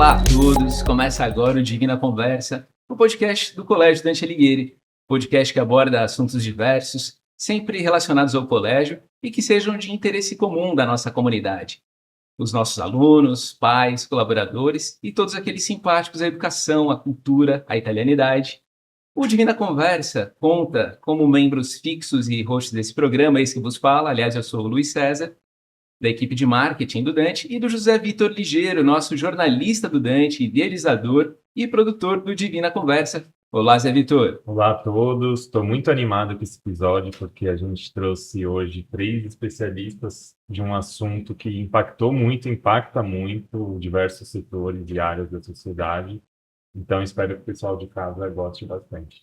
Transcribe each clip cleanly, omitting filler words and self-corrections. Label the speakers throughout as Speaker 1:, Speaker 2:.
Speaker 1: Olá a todos, começa agora o Divina Conversa, o podcast do Colégio Dante Alighieri, podcast que aborda assuntos diversos, sempre relacionados ao colégio e que sejam de interesse comum da nossa comunidade. Os nossos alunos, pais, colaboradores e todos aqueles simpáticos à educação, à cultura, à italianidade. O Divina Conversa conta como membros fixos e hosts desse programa, esse que vos fala, aliás, eu sou o Luiz César, da equipe de marketing do Dante, e do José Vitor Ligeiro, nosso jornalista do Dante, idealizador e produtor do Divina Conversa. Olá, Zé Vitor.
Speaker 2: Olá a todos, estou muito animado com esse episódio porque a gente trouxe hoje 3 especialistas de um assunto que impacta muito diversos setores e áreas da sociedade. Então espero que o pessoal de casa goste bastante.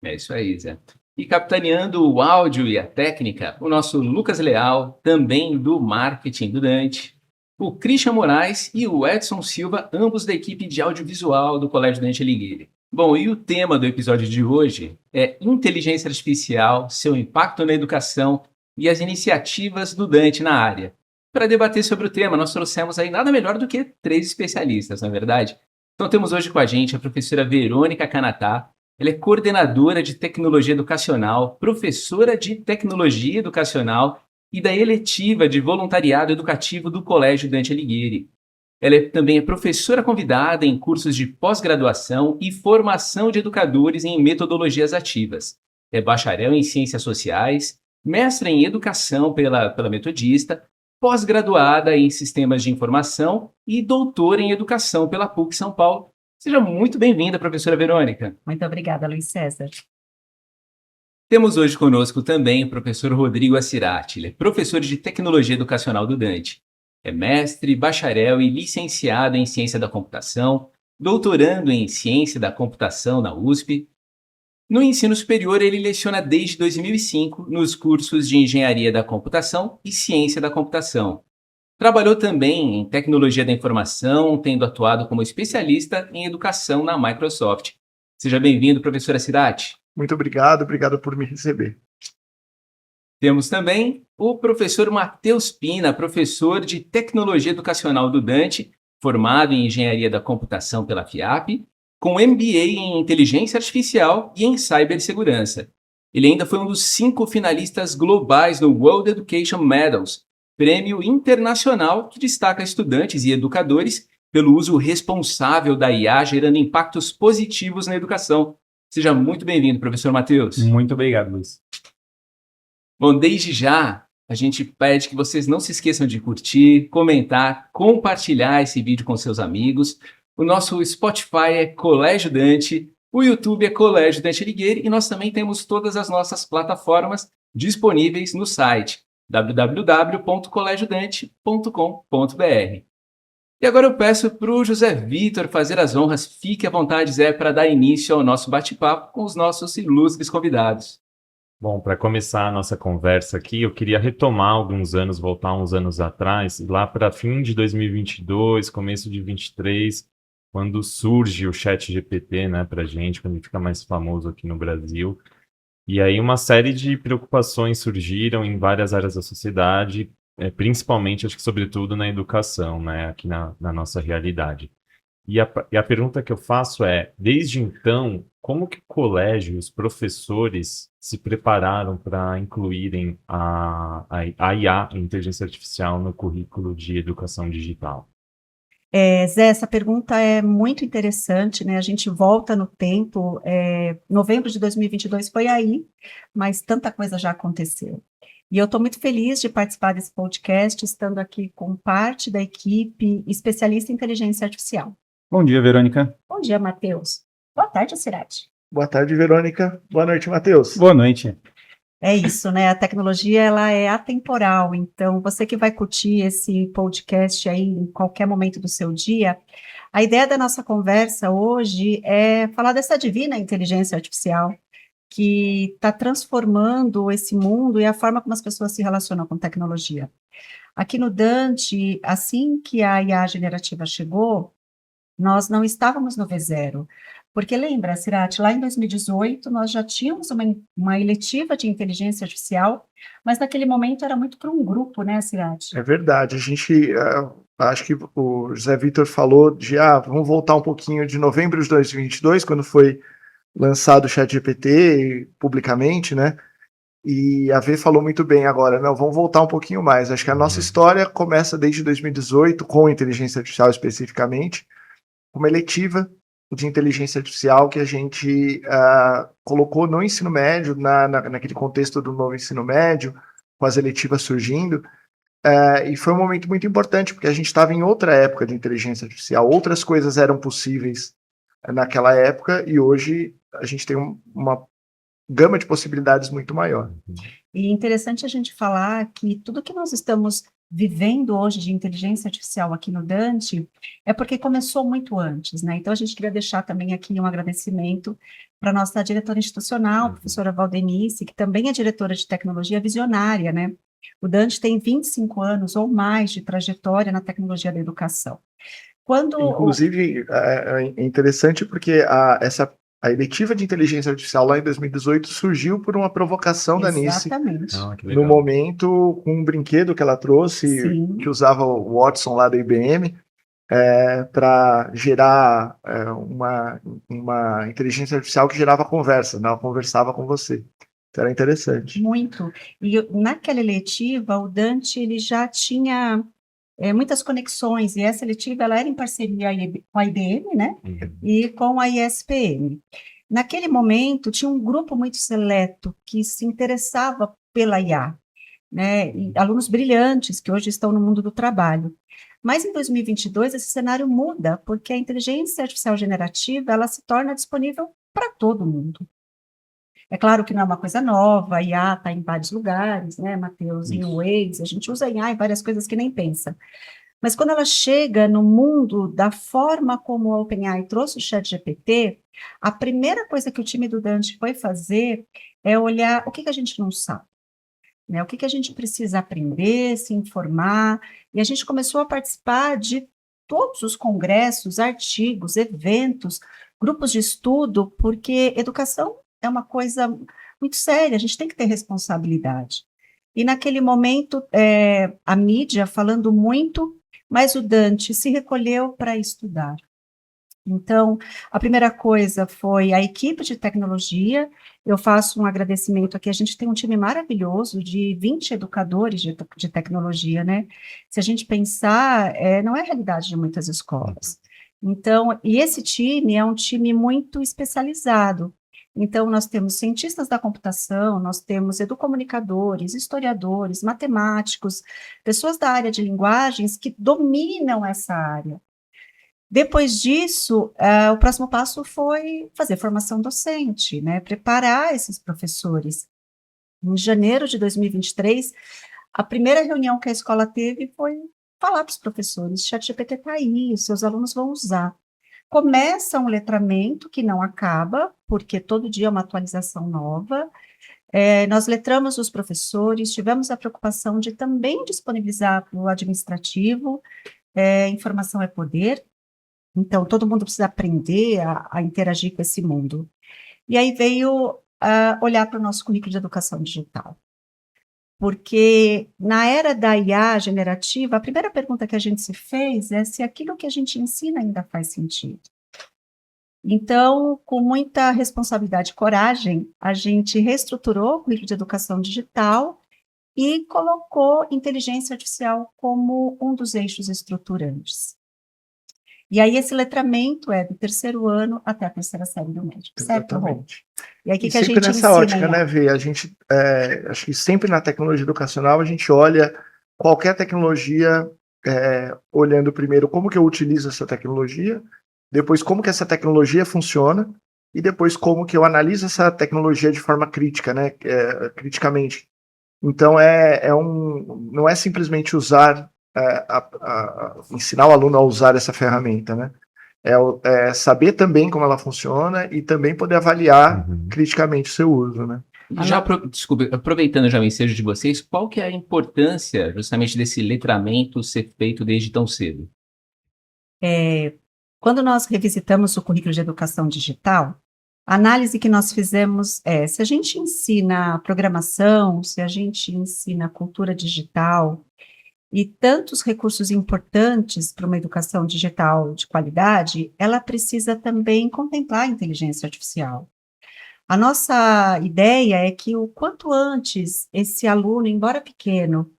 Speaker 1: É isso aí, Zé. E capitaneando o áudio e a técnica, o nosso Lucas Leal, também do marketing do Dante, o Christian Moraes e o Edson Silva, ambos da equipe de audiovisual do Colégio Dante Alighieri. Bom, e o tema do episódio de hoje é inteligência artificial, seu impacto na educação e as iniciativas do Dante na área. Para debater sobre o tema, nós trouxemos aí nada melhor do que 3 especialistas, na verdade. Então temos hoje com a gente a professora Verônica Canatá. Ela é coordenadora de tecnologia educacional, professora de tecnologia educacional e da eletiva de voluntariado educativo do Colégio Dante Alighieri. Ela também é professora convidada em cursos de pós-graduação e formação de educadores em metodologias ativas. É bacharel em ciências sociais, mestra em educação pela Metodista, pós-graduada em sistemas de informação e doutora em educação pela PUC São Paulo. Seja muito bem-vinda, professora Verônica.
Speaker 3: Muito obrigada, Luiz César.
Speaker 1: Temos hoje conosco também o professor Rodrigo Assirati. Ele é professor de tecnologia educacional do Dante. É mestre, bacharel e licenciado em ciência da computação, doutorando em ciência da computação na USP. No ensino superior, ele leciona desde 2005 nos cursos de engenharia da computação e ciência da computação. Trabalhou também em tecnologia da informação, tendo atuado como especialista em educação na Microsoft. Seja bem-vindo, professora Assirati.
Speaker 4: Muito obrigado por me receber.
Speaker 1: Temos também o professor Matheus Pina, professor de tecnologia educacional do Dante, formado em engenharia da computação pela FIAP, com MBA em inteligência artificial e em cibersegurança. Ele ainda foi um dos 5 finalistas globais no World Education Medals, prêmio internacional que destaca estudantes e educadores pelo uso responsável da IA, gerando impactos positivos na educação. Seja muito bem-vindo, professor Matheus.
Speaker 2: Muito obrigado, Luiz.
Speaker 1: Bom, desde já, a gente pede que vocês não se esqueçam de curtir, comentar, compartilhar esse vídeo com seus amigos. O nosso Spotify é Colégio Dante, o YouTube é Colégio Dante Alighieri e nós também temos todas as nossas plataformas disponíveis no site www.colegiodante.com.br. E agora eu peço para o José Vitor fazer as honras. Fique à vontade, Zé, para dar início ao nosso bate-papo com os nossos ilustres convidados.
Speaker 2: Bom, para começar a nossa conversa aqui, eu queria retomar voltar uns anos atrás, lá para fim de 2022, começo de 2023, quando surge o ChatGPT, né, para a gente, quando ele fica mais famoso aqui no Brasil. E aí uma série de preocupações surgiram em várias áreas da sociedade, principalmente, acho que sobretudo na educação, né, aqui na nossa realidade. E a pergunta que eu faço é, desde então, como que o colégio, os professores se prepararam para incluírem a IA, a inteligência artificial, no currículo de educação digital?
Speaker 3: Zé, essa pergunta é muito interessante, né? A gente volta no tempo, novembro de 2022 foi aí, mas tanta coisa já aconteceu. E eu estou muito feliz de participar desse podcast, estando aqui com parte da equipe especialista em inteligência artificial.
Speaker 5: Bom dia, Verônica.
Speaker 3: Bom dia, Matheus. Boa tarde, Assirati.
Speaker 4: Boa tarde, Verônica. Boa noite, Matheus.
Speaker 5: Boa noite.
Speaker 3: É isso, né? A tecnologia, ela é atemporal, então você que vai curtir esse podcast aí em qualquer momento do seu dia, a ideia da nossa conversa hoje é falar dessa divina inteligência artificial que está transformando esse mundo e a forma como as pessoas se relacionam com tecnologia. Aqui no Dante, assim que a IA generativa chegou, nós não estávamos no V0, porque lembra, Assirati, lá em 2018 nós já tínhamos uma eletiva de inteligência artificial, mas naquele momento era muito para um grupo, né, Assirati?
Speaker 4: É verdade, a gente acho que o José Vitor falou de, vamos voltar um pouquinho de novembro de 2022, quando foi lançado o ChatGPT publicamente, né? E a V falou muito bem agora, não, vamos voltar um pouquinho mais. Acho que a nossa história começa desde 2018, com inteligência artificial especificamente, uma eletiva de inteligência artificial que a gente colocou no ensino médio, naquele contexto do novo ensino médio, com as eletivas surgindo, e foi um momento muito importante, porque a gente estava em outra época de inteligência artificial, outras coisas eram possíveis naquela época, e hoje a gente tem uma gama de possibilidades muito maior.
Speaker 3: E interessante a gente falar que tudo que nós estamos vivendo hoje de inteligência artificial aqui no Dante é porque começou muito antes, né? Então a gente queria deixar também aqui um agradecimento para a nossa diretora institucional, professora Valdenice, que também é diretora de tecnologia visionária, né? O Dante tem 25 anos ou mais de trajetória na tecnologia da educação.
Speaker 4: Inclusive, é interessante porque a eletiva de inteligência artificial lá em 2018 surgiu por uma provocação da Nice.
Speaker 3: Exatamente.
Speaker 4: No momento, com um brinquedo que ela trouxe,
Speaker 3: Sim.
Speaker 4: que usava o Watson lá da IBM, para gerar uma inteligência artificial que gerava conversa, né? Ela conversava com você. Então era interessante.
Speaker 3: Muito. E naquela eletiva, o Dante ele já tinha muitas conexões, e essa eletiva ela era em parceria com a IBM, né? E com a ISPM. Naquele momento, tinha um grupo muito seleto que se interessava pela IA, né? E alunos brilhantes que hoje estão no mundo do trabalho. Mas em 2022, esse cenário muda, porque a inteligência artificial generativa ela se torna disponível para todo mundo. É claro que não é uma coisa nova, a IA está em vários lugares, né, Matheus? Em Waze, a gente usa IA em várias coisas que nem pensa. Mas quando ela chega no mundo da forma como a OpenAI trouxe o ChatGPT, a primeira coisa que o time do Dante foi fazer é olhar o que a gente não sabe, né? O que a gente precisa aprender, se informar, e a gente começou a participar de todos os congressos, artigos, eventos, grupos de estudo, porque educação é uma coisa muito séria, a gente tem que ter responsabilidade. E naquele momento, a mídia falando muito, mas o Dante se recolheu para estudar. Então, a primeira coisa foi a equipe de tecnologia. Eu faço um agradecimento aqui, a gente tem um time maravilhoso de 20 educadores de tecnologia, né? Se a gente pensar, não é a realidade de muitas escolas. Então, e esse time é um time muito especializado. Então, nós temos cientistas da computação, nós temos educomunicadores, historiadores, matemáticos, pessoas da área de linguagens que dominam essa área. Depois disso, o próximo passo foi fazer formação docente, né, preparar esses professores. Em janeiro de 2023, a primeira reunião que a escola teve foi falar para os professores, ChatGPT está aí, os seus alunos vão usar. Começa um letramento que não acaba, porque todo dia é uma atualização nova. Nós letramos os professores, tivemos a preocupação de também disponibilizar para o administrativo, informação é poder, então todo mundo precisa aprender a interagir com esse mundo. E aí veio olhar para o nosso currículo de educação digital. Porque na era da IA generativa, a primeira pergunta que a gente se fez é se aquilo que a gente ensina ainda faz sentido. Então, com muita responsabilidade e coragem, a gente reestruturou o currículo de educação digital e colocou inteligência artificial como um dos eixos estruturantes. E aí esse letramento é do 3º ano até a 3ª série do médio, certo, Rô? E aí, que a gente
Speaker 4: nessa ótica, né, Vê? A gente, acho que sempre na tecnologia educacional, a gente olha qualquer tecnologia olhando primeiro como que eu utilizo essa tecnologia, depois como que essa tecnologia funciona, e depois como que eu analiso essa tecnologia de forma crítica, né, criticamente. Então, não é simplesmente usar, ensinar o aluno a usar essa ferramenta, né? É saber também como ela funciona e também poder avaliar criticamente o seu uso, né?
Speaker 1: Desculpe, aproveitando já o ensejo de vocês, qual que é a importância justamente desse letramento ser feito desde tão cedo?
Speaker 3: Quando nós revisitamos o currículo de educação digital, a análise que nós fizemos se a gente ensina programação, se a gente ensina cultura digital, E tantos recursos importantes para uma educação digital de qualidade, ela precisa também contemplar a inteligência artificial. A nossa ideia é que o quanto antes esse aluno, embora pequeno,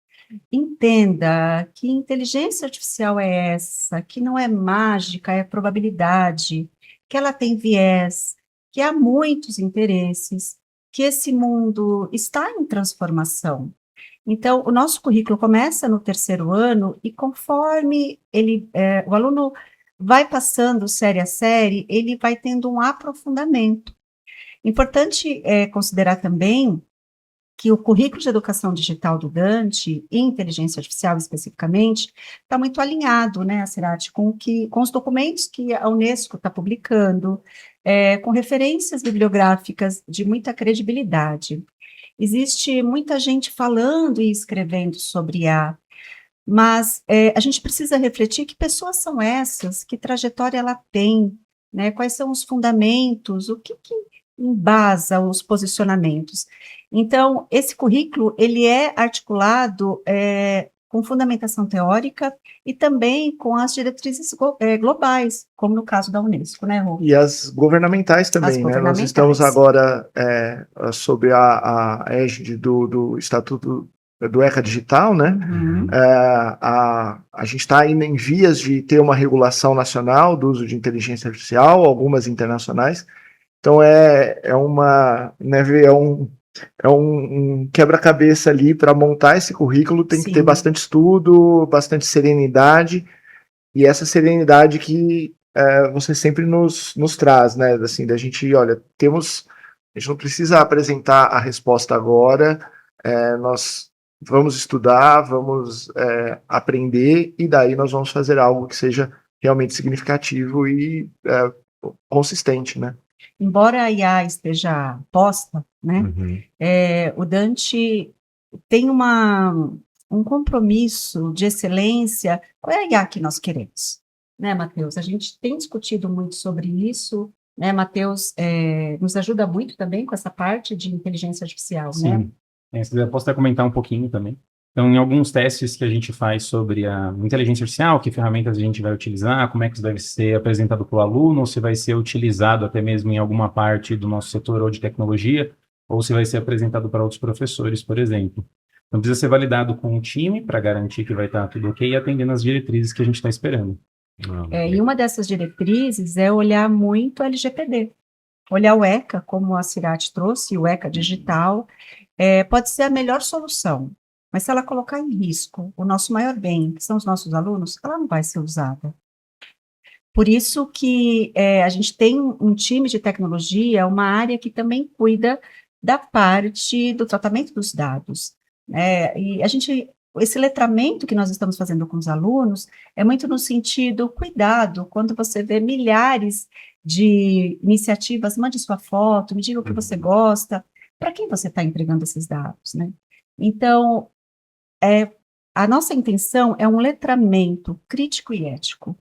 Speaker 3: entenda que inteligência artificial é essa, que não é mágica, é probabilidade, que ela tem viés, que há muitos interesses, que esse mundo está em transformação. Então, o nosso currículo começa no 3º ano e conforme o aluno vai passando série a série, ele vai tendo um aprofundamento. Importante considerar também que o currículo de educação digital do Dante, e inteligência artificial especificamente, está muito alinhado, né, Serati, com os documentos que a Unesco está publicando, com referências bibliográficas de muita credibilidade. Existe muita gente falando e escrevendo sobre IA, mas a gente precisa refletir que pessoas são essas, que trajetória ela tem, né, quais são os fundamentos, o que embasa os posicionamentos. Então, esse currículo, ele é articulado com fundamentação teórica e também com as diretrizes globais, como no caso da Unesco, né, Rô?
Speaker 4: E as governamentais também, né? Nós estamos agora sob a égide do Estatuto do ECA Digital, né?
Speaker 3: Uhum.
Speaker 4: A gente está ainda em vias de ter uma regulação nacional do uso de inteligência artificial, algumas internacionais. Então é um quebra-cabeça ali para montar esse currículo, tem que ter bastante estudo, bastante serenidade, e essa serenidade que você sempre nos traz, né? Assim, da gente, olha, a gente não precisa apresentar a resposta agora, nós vamos estudar, vamos aprender, e daí nós vamos fazer algo que seja realmente significativo e consistente, né?
Speaker 3: Embora a IA esteja posta, né, o Dante tem um compromisso de excelência. Qual é a IA que nós queremos? Né, Matheus? A gente tem discutido muito sobre isso, né, Matheus nos ajuda muito também com essa parte de inteligência artificial,
Speaker 5: Sim.
Speaker 3: né?
Speaker 5: Se quiser, posso até comentar um pouquinho também. Então, em alguns testes que a gente faz sobre a inteligência artificial, que ferramentas a gente vai utilizar, como é que isso deve ser apresentado para o aluno, ou se vai ser utilizado até mesmo em alguma parte do nosso setor ou de tecnologia, ou se vai ser apresentado para outros professores, por exemplo. Então, precisa ser validado com o time para garantir que vai estar tudo ok e atendendo as diretrizes que a gente está esperando.
Speaker 3: E uma dessas diretrizes é olhar muito o LGPD. Olhar o ECA, como a Cirati trouxe, o ECA digital, pode ser a melhor solução. Mas se ela colocar em risco o nosso maior bem, que são os nossos alunos, ela não vai ser usada. Por isso que a gente tem um time de tecnologia, uma área que também cuida da parte do tratamento dos dados. E esse letramento que nós estamos fazendo com os alunos é muito no sentido, cuidado, quando você vê milhares de iniciativas, mande sua foto, me diga o que você gosta, para quem você está entregando esses dados, né? Então, a nossa intenção é um letramento crítico e ético,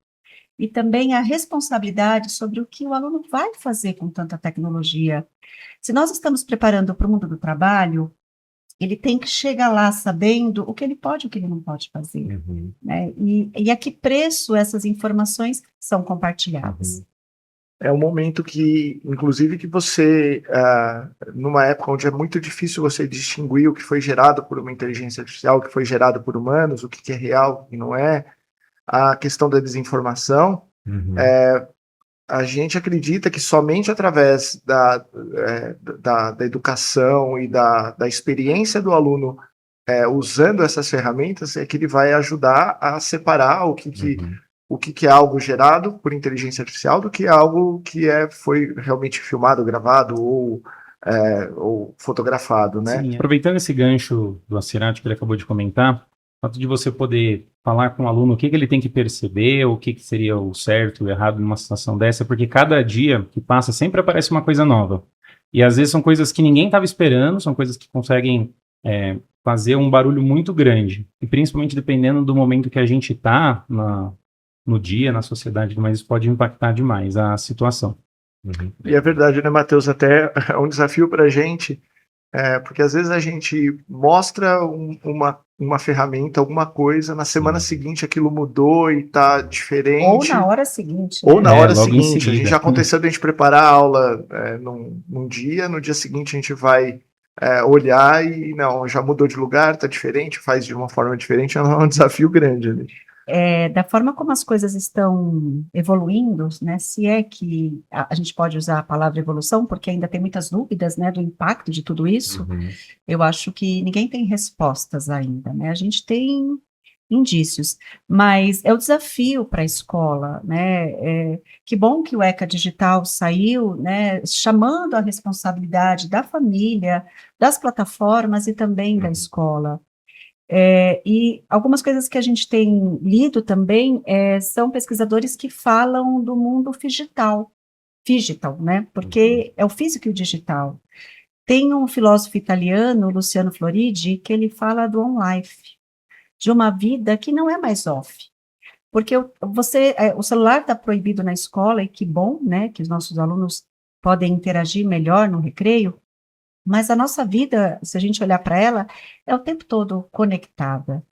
Speaker 3: e também a responsabilidade sobre o que o aluno vai fazer com tanta tecnologia. Se nós estamos preparando para o mundo do trabalho, ele tem que chegar lá sabendo o que ele pode e o que ele não pode fazer, né? E a que preço essas informações são compartilhadas.
Speaker 4: É um momento que, inclusive, que você, numa época onde é muito difícil você distinguir o que foi gerado por uma inteligência artificial, o que foi gerado por humanos, o que é real e não é, a questão da desinformação, a gente acredita que somente através da educação e da experiência do aluno usando essas ferramentas é que ele vai ajudar a separar o que é algo gerado por inteligência artificial do que é algo que foi realmente filmado, gravado ou fotografado, né?
Speaker 5: Sim, aproveitando esse gancho do Cirati que ele acabou de comentar, o fato de você poder falar com o aluno o que ele tem que perceber, o que seria o certo e o errado numa situação dessa, porque cada dia que passa sempre aparece uma coisa nova. E às vezes são coisas que ninguém estava esperando, são coisas que conseguem fazer um barulho muito grande. E principalmente dependendo do momento que a gente está no dia, na sociedade, mas isso pode impactar demais a situação.
Speaker 4: E é verdade, né, Matheus? Até é um desafio para a gente, porque às vezes a gente mostra um uma ferramenta, alguma coisa, na semana seguinte aquilo mudou e tá
Speaker 3: Ou
Speaker 4: diferente.
Speaker 3: na hora seguinte.
Speaker 4: Ou na
Speaker 5: É,
Speaker 4: hora
Speaker 5: logo em
Speaker 4: seguinte. A gente
Speaker 5: seguida.
Speaker 4: já aconteceu de a gente preparar a aula num dia, no dia seguinte a gente vai olhar e não, já mudou de lugar, tá diferente, faz de uma forma diferente, é um desafio grande ali.
Speaker 3: Da forma como as coisas estão evoluindo, né, se é que a gente pode usar a palavra evolução, porque ainda tem muitas dúvidas, né, do impacto de tudo isso, eu acho que ninguém tem respostas ainda, né, a gente tem indícios, mas é o desafio para a escola, né, que bom que o ECA Digital saiu, né, chamando a responsabilidade da família, das plataformas e também da escola. E algumas coisas que a gente tem lido também são pesquisadores que falam do mundo digital, né? Porque é o físico e o digital. Tem um filósofo italiano, Luciano Floridi, que ele fala do on-life, de uma vida que não é mais off. Porque o celular está proibido na escola, e que bom, né? Que os nossos alunos podem interagir melhor no recreio, mas a nossa vida, se a gente olhar para ela, é o tempo todo conectada.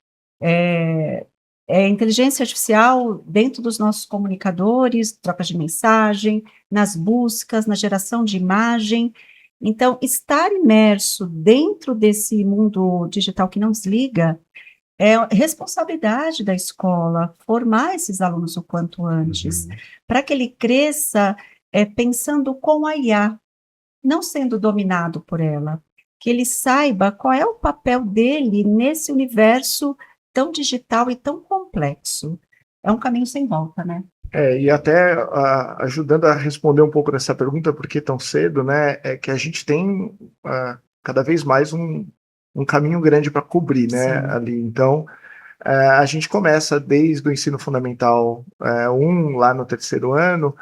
Speaker 3: Inteligência artificial dentro dos nossos comunicadores, troca de mensagem, nas buscas, na geração de imagem. Então, estar imerso dentro desse mundo digital que não desliga é responsabilidade da escola formar esses alunos o quanto antes, para que ele cresça pensando com a IA, não sendo dominado por ela, que ele saiba qual é o papel dele nesse universo tão digital e tão complexo. É um caminho sem volta, né?
Speaker 4: E até ajudando a responder um pouco dessa pergunta, por que tão cedo, né, é que a gente tem cada vez mais um caminho grande para cobrir, né, ali. Então, a gente começa desde o ensino fundamental 1, lá no 3º ano,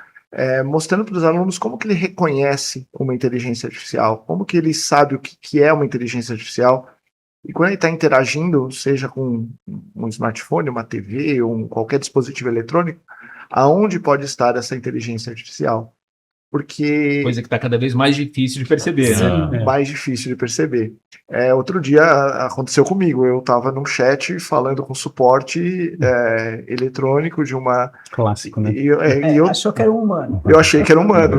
Speaker 4: mostrando para os alunos como que ele reconhece uma inteligência artificial, como que ele sabe o que é uma inteligência artificial, e quando ele está interagindo, seja com um smartphone, uma TV, ou qualquer dispositivo eletrônico, aonde pode estar essa inteligência artificial? Porque
Speaker 1: Coisa que está cada vez mais difícil de perceber, né?
Speaker 4: mais difícil de perceber. Outro dia aconteceu comigo, eu estava num chat falando com suporte eletrônico de uma...
Speaker 5: Clássico, né?
Speaker 3: Achou que era um humano.
Speaker 4: Eu achei que era humano,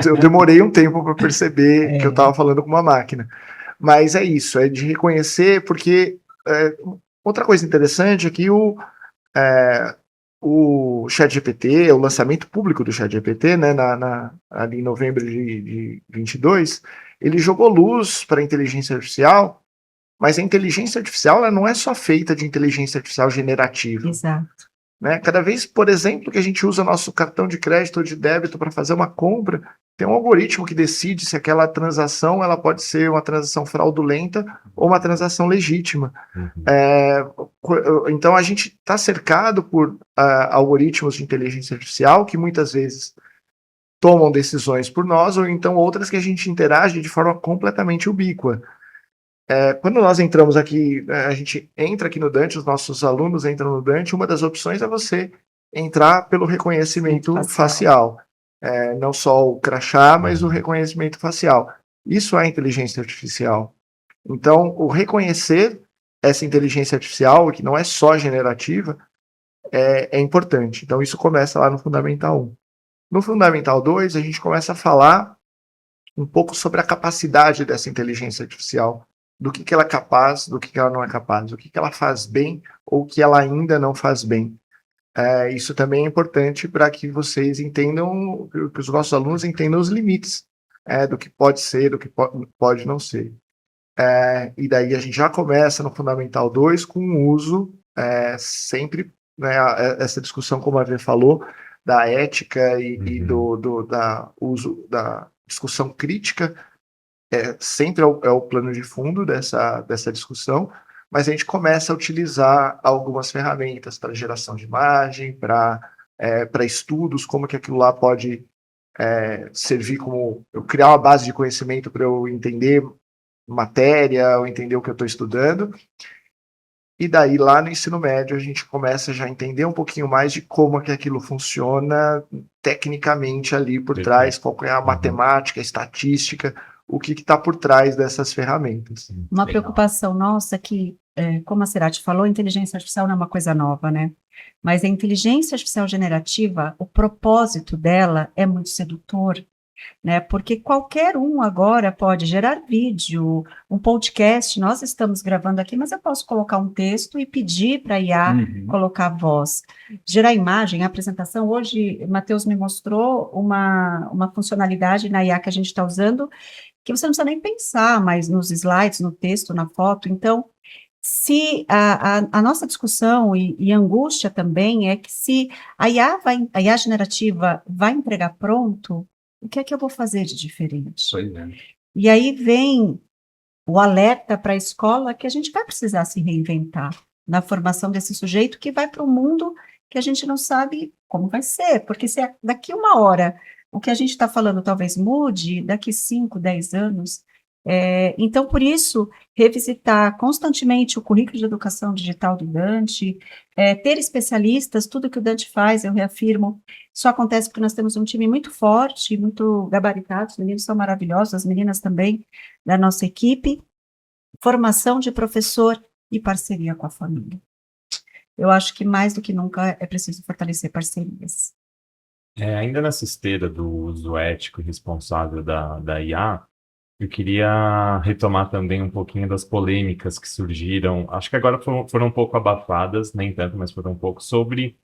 Speaker 4: eu demorei um tempo para perceber que eu estava falando com uma máquina. Mas é isso, é de reconhecer, porque outra coisa interessante é que o ChatGPT, o lançamento público do ChatGPT, né, ali em novembro de 22, ele jogou luz para a inteligência artificial, mas a inteligência artificial ela não é só feita de inteligência artificial generativa.
Speaker 3: Exato.
Speaker 4: Né? Cada vez, por exemplo, que a gente usa nosso cartão de crédito ou de débito para fazer uma compra, tem um algoritmo que decide se aquela transação ela pode ser uma transação fraudulenta ou uma transação legítima. Então, a gente está cercado por algoritmos de inteligência artificial que muitas vezes tomam decisões por nós, ou então outras que a gente interage de forma completamente ubíqua. Quando nós entramos aqui, a gente entra aqui no Dante, os nossos alunos entram no Dante, uma das opções é você entrar pelo reconhecimento facial. Não só o crachá, mas o reconhecimento facial. Isso é inteligência artificial. Então, o reconhecer essa inteligência artificial, que não é só generativa, é importante. Então, isso começa lá no Fundamental 1. No Fundamental 2, a gente começa a falar um pouco sobre a capacidade dessa inteligência artificial, do que ela é capaz, do que ela não é capaz, o que ela faz bem ou o que ela ainda não faz bem. Isso também é importante para que vocês entendam, que os nossos alunos entendam os limites do que pode ser, do que pode não ser. E daí a gente já começa no Fundamental 2 com o uso, sempre, né, essa discussão, como a Vê falou, da ética e da uso da discussão crítica, sempre é o plano de fundo dessa discussão, mas a gente começa a utilizar algumas ferramentas para geração de imagem, para estudos, como que aquilo lá pode servir como eu criar uma base de conhecimento para eu entender matéria, ou entender o que eu estou estudando. E daí, lá no ensino médio, a gente começa já a entender um pouquinho mais de como que aquilo funciona tecnicamente ali por trás, qual é a matemática, a estatística, o que está por trás dessas ferramentas.
Speaker 3: Uma preocupação nossa que como a Cerati falou, inteligência artificial não é uma coisa nova, né? Mas a inteligência artificial generativa, o propósito dela é muito sedutor, né? Porque qualquer um agora pode gerar vídeo, um podcast. Nós estamos gravando aqui, mas eu posso colocar um texto e pedir para a IA colocar voz, gerar imagem, apresentação. Hoje, Matheus me mostrou uma funcionalidade na IA que a gente está usando, que você não precisa nem pensar mais nos slides, no texto, na foto. Então, se a nossa discussão e angústia também é que se a IA generativa vai entregar pronto, o que é que eu vou fazer de diferente?
Speaker 1: Pois é.
Speaker 3: E aí vem o alerta para a escola que a gente vai precisar se reinventar na formação desse sujeito que vai para um mundo que a gente não sabe como vai ser, porque se daqui uma hora o que a gente está falando talvez mude, daqui 5, 10 anos. Então, por isso, revisitar constantemente o currículo de educação digital do Dante, ter especialistas, tudo que o Dante faz, eu reafirmo, só acontece porque nós temos um time muito forte, muito gabaritado, os meninos são maravilhosos, as meninas também da nossa equipe, formação de professor e parceria com a família. Eu acho que mais do que nunca é preciso fortalecer parcerias.
Speaker 2: Ainda nessa esteira do uso ético e responsável da IA, eu queria retomar também um pouquinho das polêmicas que surgiram, acho que agora foram um pouco abafadas, nem tanto, mas foram um pouco, sobre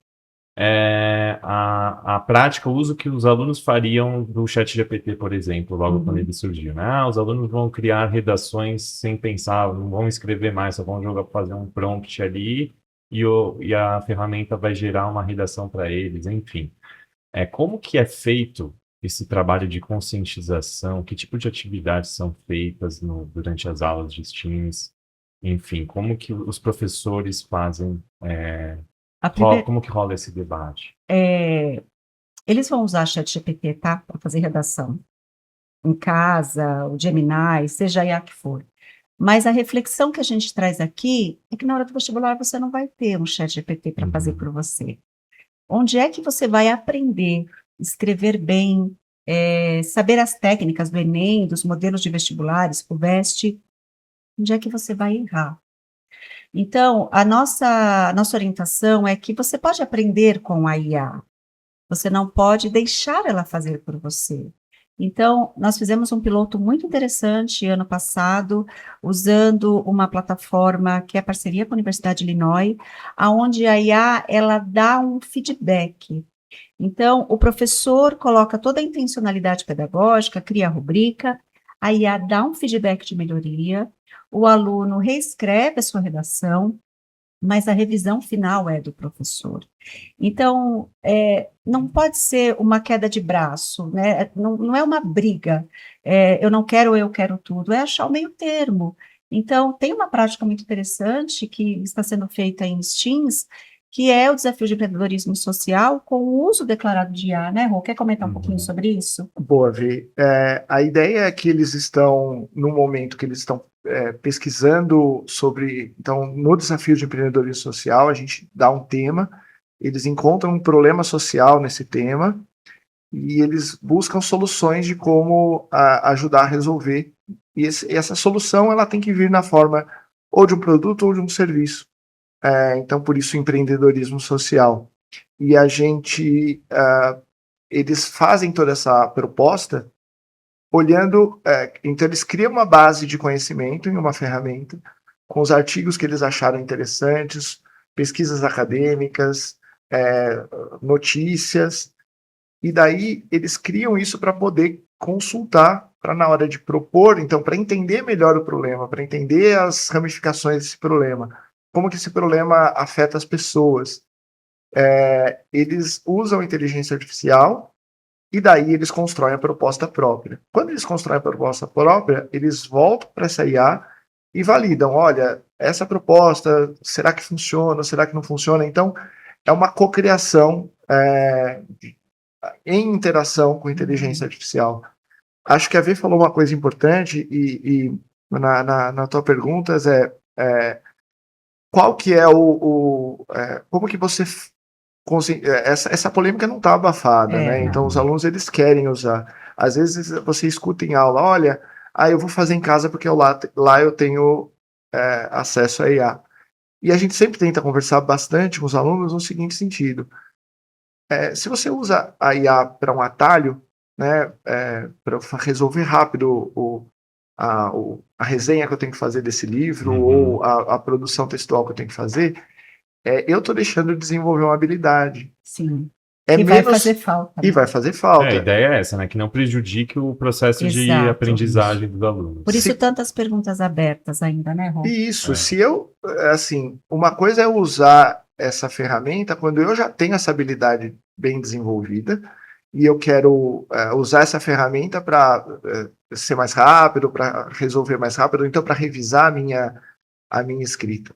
Speaker 2: a prática, o uso que os alunos fariam do ChatGPT, por exemplo, logo quando ele surgiu, né? Os alunos vão criar redações sem pensar, não vão escrever mais, só vão fazer um prompt ali e a ferramenta vai gerar uma redação para eles, enfim. Como que é feito esse trabalho de conscientização? Que tipo de atividades são feitas durante as aulas de STEAMs? Enfim, como que os professores fazem? Como que rola esse debate?
Speaker 3: Eles vão usar ChatGPT, tá? Para fazer redação. Em casa, o Gemini, seja IA que for. Mas a reflexão que a gente traz aqui é que na hora do vestibular você não vai ter um ChatGPT para fazer por você. Onde é que você vai aprender, escrever bem, saber as técnicas do Enem, dos modelos de vestibulares, o VEST? Onde é que você vai errar? Então, a nossa orientação é que você pode aprender com a IA, você não pode deixar ela fazer por você. Então, nós fizemos um piloto muito interessante ano passado, usando uma plataforma que é parceria com a Universidade de Illinois, onde a IA ela dá um feedback. Então, o professor coloca toda a intencionalidade pedagógica, cria a rubrica, a IA dá um feedback de melhoria, o aluno reescreve a sua redação, mas a revisão final é do professor. Então, não pode ser uma queda de braço, né? Não é uma briga, eu não quero, eu quero tudo, é achar o meio termo. Então, tem uma prática muito interessante que está sendo feita em STEAMs, que é o desafio de empreendedorismo social com o uso declarado de IA, né, Rô? Quer comentar um pouquinho sobre isso?
Speaker 4: Boa, Vi. A ideia é que eles estão, no momento que eles estão pesquisando sobre, então, no desafio de empreendedorismo social, a gente dá um tema, eles encontram um problema social nesse tema e eles buscam soluções de como ajudar a resolver. E essa solução ela tem que vir na forma ou de um produto ou de um serviço. Então, por isso, empreendedorismo social. E a gente, eles fazem toda essa proposta olhando, então eles criam uma base de conhecimento em uma ferramenta, com os artigos que eles acharam interessantes, pesquisas acadêmicas, notícias, e daí eles criam isso para poder consultar, para na hora de propor, então, para entender melhor o problema, para entender as ramificações desse problema, como que esse problema afeta as pessoas. Eles usam inteligência artificial e daí eles constroem a proposta própria. Quando eles constroem a proposta própria, eles voltam para essa IA e validam, olha, essa proposta, será que funciona, será que não funciona? Então, é uma cocriação em interação com inteligência artificial. Acho que a V falou uma coisa importante e na tua pergunta qual que é como que você essa polêmica não está abafada, né? Então os alunos eles querem usar. Às vezes você escuta em aula, olha, eu vou fazer em casa porque lá eu tenho acesso à IA. E a gente sempre tenta conversar bastante com os alunos no seguinte sentido. Se você usa a IA para um atalho, né, para resolver rápido a resenha que eu tenho que fazer desse livro, ou a produção textual que eu tenho que fazer, eu estou deixando de desenvolver uma habilidade.
Speaker 3: Sim. E vai fazer falta.
Speaker 4: E vai fazer falta.
Speaker 2: A ideia é essa, né? Que não prejudique o processo de aprendizagem dos alunos.
Speaker 3: Por isso, tantas perguntas abertas ainda, né, Ron?
Speaker 4: Isso. Se eu, assim, uma coisa é usar essa ferramenta quando eu já tenho essa habilidade bem desenvolvida e eu quero usar essa ferramenta para ser mais rápido, para resolver mais rápido, então para revisar a minha escrita.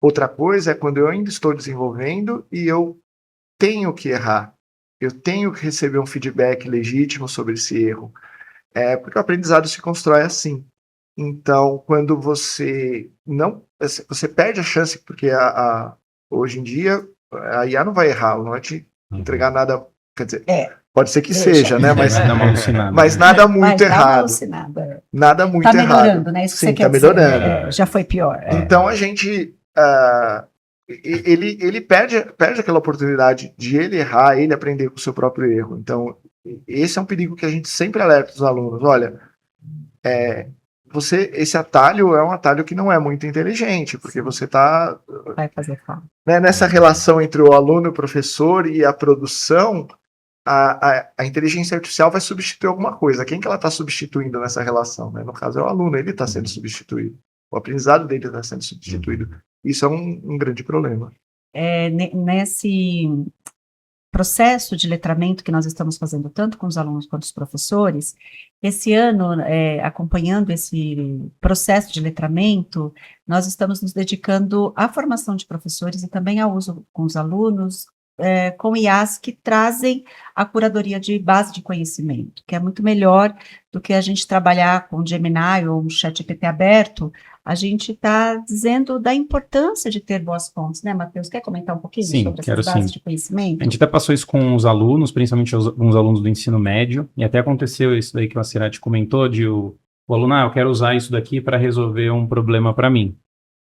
Speaker 4: Outra coisa é quando eu ainda estou desenvolvendo e eu tenho que errar, eu tenho que receber um feedback legítimo sobre esse erro, porque o aprendizado se constrói assim. Então, quando você perde a chance, porque hoje em dia a IA não vai errar, ela não vai te entregar nada, quer dizer, pode ser que seja, né? Mas nada muito errado. Nada muito errado. Está melhorando,
Speaker 3: né? Isso
Speaker 4: sim, está melhorando.
Speaker 3: Já foi pior.
Speaker 4: Então a gente ele perde aquela oportunidade de ele errar, ele aprender com o seu próprio erro. Então, esse é um perigo que a gente sempre alerta os alunos. Olha, esse atalho é um atalho que não é muito inteligente, porque você está...
Speaker 3: Vai fazer falta.
Speaker 4: Né, nessa relação entre o aluno, o professor e a produção, a inteligência artificial vai substituir alguma coisa. Quem que ela está substituindo nessa relação? Né? No caso, é o aluno, ele está sendo substituído. O aprendizado dele está sendo substituído. Isso é um grande problema.
Speaker 3: Nesse processo de letramento que nós estamos fazendo tanto com os alunos quanto os professores, esse ano, acompanhando esse processo de letramento, nós estamos nos dedicando à formação de professores e também ao uso com os alunos, com IAs que trazem a curadoria de base de conhecimento, que é muito melhor do que a gente trabalhar com Gemini ou um ChatGPT aberto. A gente está dizendo da importância de ter boas fontes, né, Matheus? Quer comentar um pouquinho sobre essas bases de conhecimento?
Speaker 5: A gente até passou isso com os alunos, principalmente alguns alunos do ensino médio, e até aconteceu isso daí que o Acirati comentou, de o aluno, eu quero usar isso daqui para resolver um problema para mim.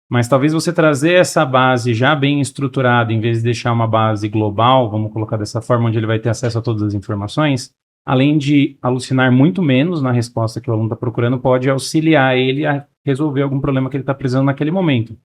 Speaker 5: Mas talvez você trazer essa base já bem estruturada, em vez de deixar uma base global, vamos colocar dessa forma, onde ele vai ter acesso a todas as informações, além de alucinar muito menos na resposta que o aluno está procurando, pode auxiliar ele a resolver algum problema que ele está precisando naquele momento.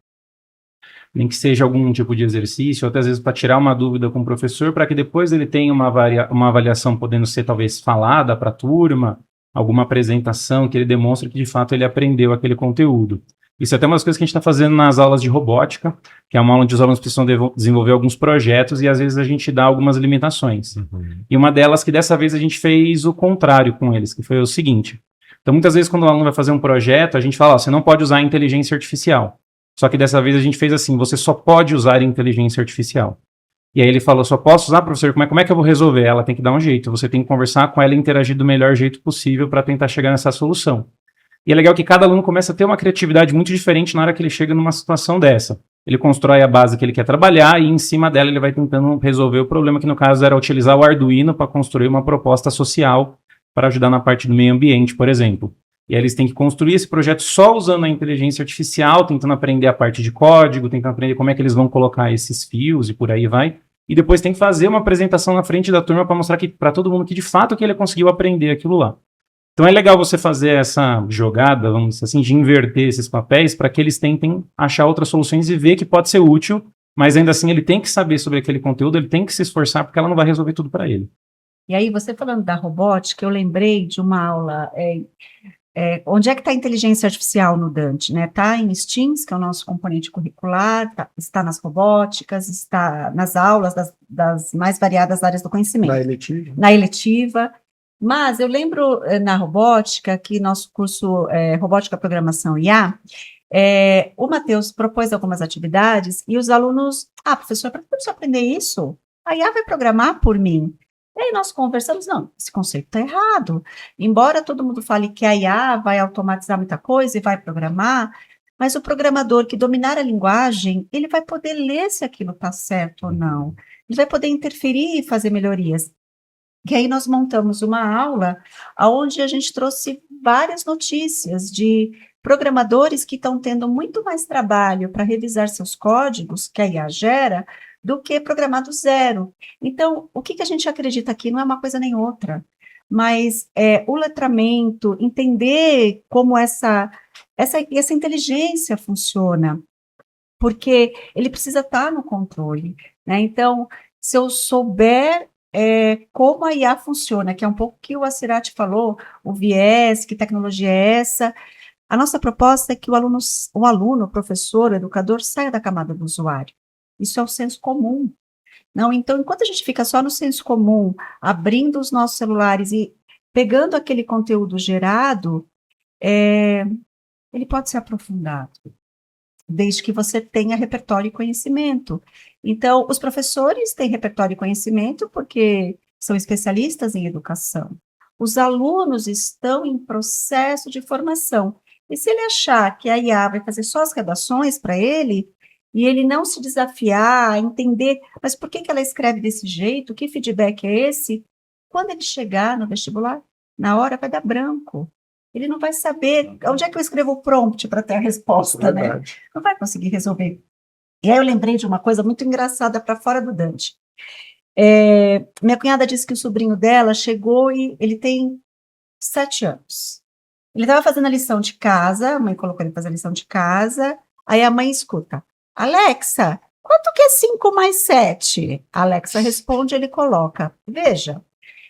Speaker 5: Nem que seja algum tipo de exercício, ou até às vezes para tirar uma dúvida com o professor, para que depois ele tenha uma avaliação podendo ser talvez falada para a turma, alguma apresentação que ele demonstre que de fato ele aprendeu aquele conteúdo. Isso é até uma das coisas que a gente está fazendo nas aulas de robótica, que é uma aula onde os alunos precisam desenvolver alguns projetos e às vezes a gente dá algumas limitações. E uma delas que dessa vez a gente fez o contrário com eles, que foi o seguinte. Então muitas vezes quando o aluno vai fazer um projeto, a gente fala, você não pode usar inteligência artificial. Só que dessa vez a gente fez assim, você só pode usar inteligência artificial. E aí ele falou, só posso usar, professor? Como é que eu vou resolver? Ela tem que dar um jeito, você tem que conversar com ela e interagir do melhor jeito possível para tentar chegar nessa solução. E é legal que cada aluno começa a ter uma criatividade muito diferente na hora que ele chega numa situação dessa. Ele constrói a base que ele quer trabalhar e em cima dela ele vai tentando resolver o problema, que no caso era utilizar o Arduino para construir uma proposta social para ajudar na parte do meio ambiente, por exemplo. E aí eles têm que construir esse projeto só usando a inteligência artificial, tentando aprender a parte de código, tentando aprender como é que eles vão colocar esses fios e por aí vai. E depois tem que fazer uma apresentação na frente da turma para mostrar para todo mundo que de fato que ele conseguiu aprender aquilo lá. Então é legal você fazer essa jogada, vamos dizer assim, de inverter esses papéis para que eles tentem achar outras soluções e ver que pode ser útil, mas ainda assim ele tem que saber sobre aquele conteúdo, ele tem que se esforçar porque ela não vai resolver tudo para ele.
Speaker 3: E aí, você falando da robótica, eu lembrei de uma aula, onde é que está a inteligência artificial no Dante, né? Está em STEAMS, que é o nosso componente curricular, está nas robóticas, está nas aulas das mais variadas áreas do conhecimento. Na eletiva. Mas eu lembro na robótica, que nosso curso Robótica, Programação e IA, o Matheus propôs algumas atividades e os alunos, professor, para que eu preciso aprender isso? A IA vai programar por mim. E aí nós conversamos, não, esse conceito está errado. Embora todo mundo fale que a IA vai automatizar muita coisa e vai programar, mas o programador que dominar a linguagem, ele vai poder ler se aquilo está certo ou não. Ele vai poder interferir e fazer melhorias. E aí nós montamos uma aula onde a gente trouxe várias notícias de programadores que estão tendo muito mais trabalho para revisar seus códigos, que a IA gera, do que programar do zero. Então, o que a gente acredita aqui não é uma coisa nem outra, mas o letramento, entender como essa inteligência funciona, porque ele precisa estar no controle, né? Então, se eu souber como a IA funciona, que é um pouco que o Acirati falou, o viés, que tecnologia é essa, a nossa proposta é que o aluno, o professor, o educador, saia da camada do usuário. Isso é o senso comum. Não, então, enquanto a gente fica só no senso comum, abrindo os nossos celulares e pegando aquele conteúdo gerado, ele pode ser aprofundado, desde que você tenha repertório e conhecimento. Então, os professores têm repertório e conhecimento porque são especialistas em educação. Os alunos estão em processo de formação. E se ele achar que a IA vai fazer só as redações para ele, e ele não se desafiar a entender, mas por que ela escreve desse jeito? Que feedback é esse? Quando ele chegar no vestibular, na hora vai dar branco. Ele não vai saber onde é que eu escrevo o prompt para ter a resposta, né? Não vai conseguir resolver. E aí eu lembrei de uma coisa muito engraçada para fora do Dante. Minha cunhada disse que o sobrinho dela chegou e ele tem 7 anos. Ele estava fazendo a lição de casa, a mãe colocou ele para fazer a lição de casa, aí a mãe escuta: Alexa, quanto que é 5 mais 7? A Alexa responde, ele coloca. Veja,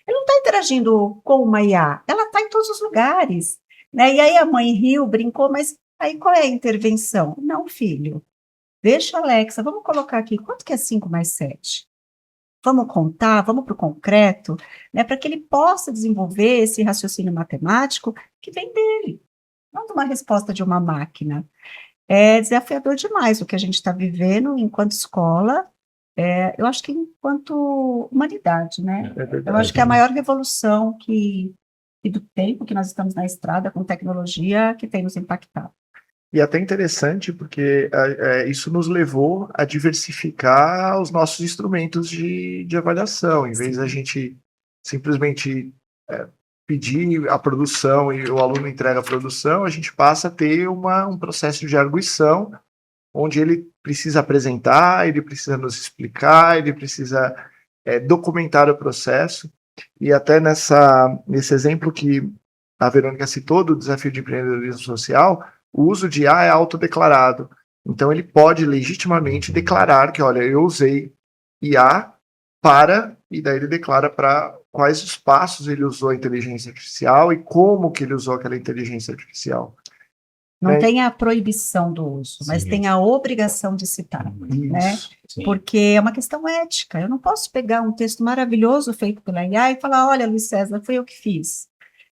Speaker 3: ele não está interagindo com uma IA, ela está em todos os lugares, né? E aí a mãe riu, brincou, mas aí qual é a intervenção? Não, filho, deixa a Alexa, vamos colocar aqui, quanto que é 5 mais 7? Vamos contar, vamos para o concreto, né, para que ele possa desenvolver esse raciocínio matemático que vem dele, não de uma resposta de uma máquina. É desafiador demais o que a gente está vivendo enquanto escola, eu acho que enquanto humanidade, né? Eu acho que é a maior revolução e do tempo que nós estamos na estrada com tecnologia que tem nos impactado.
Speaker 4: E até interessante, porque isso nos levou a diversificar os nossos instrumentos de avaliação. Em vez da gente simplesmente pedir a produção e o aluno entrega a produção, a gente passa a ter um processo de arguição, onde ele precisa apresentar, ele precisa nos explicar, ele precisa documentar o processo. E até nesse exemplo que a Verônica citou, do desafio de empreendedorismo social, o uso de IA é autodeclarado. Então, ele pode legitimamente declarar que, olha, eu usei IA e daí ele declara para quais os passos ele usou a inteligência artificial e como que ele usou aquela inteligência artificial.
Speaker 3: Não tem a proibição do uso, mas tem a obrigação de citar, né?
Speaker 1: Sim.
Speaker 3: Porque é uma questão ética. Eu não posso pegar um texto maravilhoso feito pela IA e falar, olha, Luiz César, foi eu que fiz.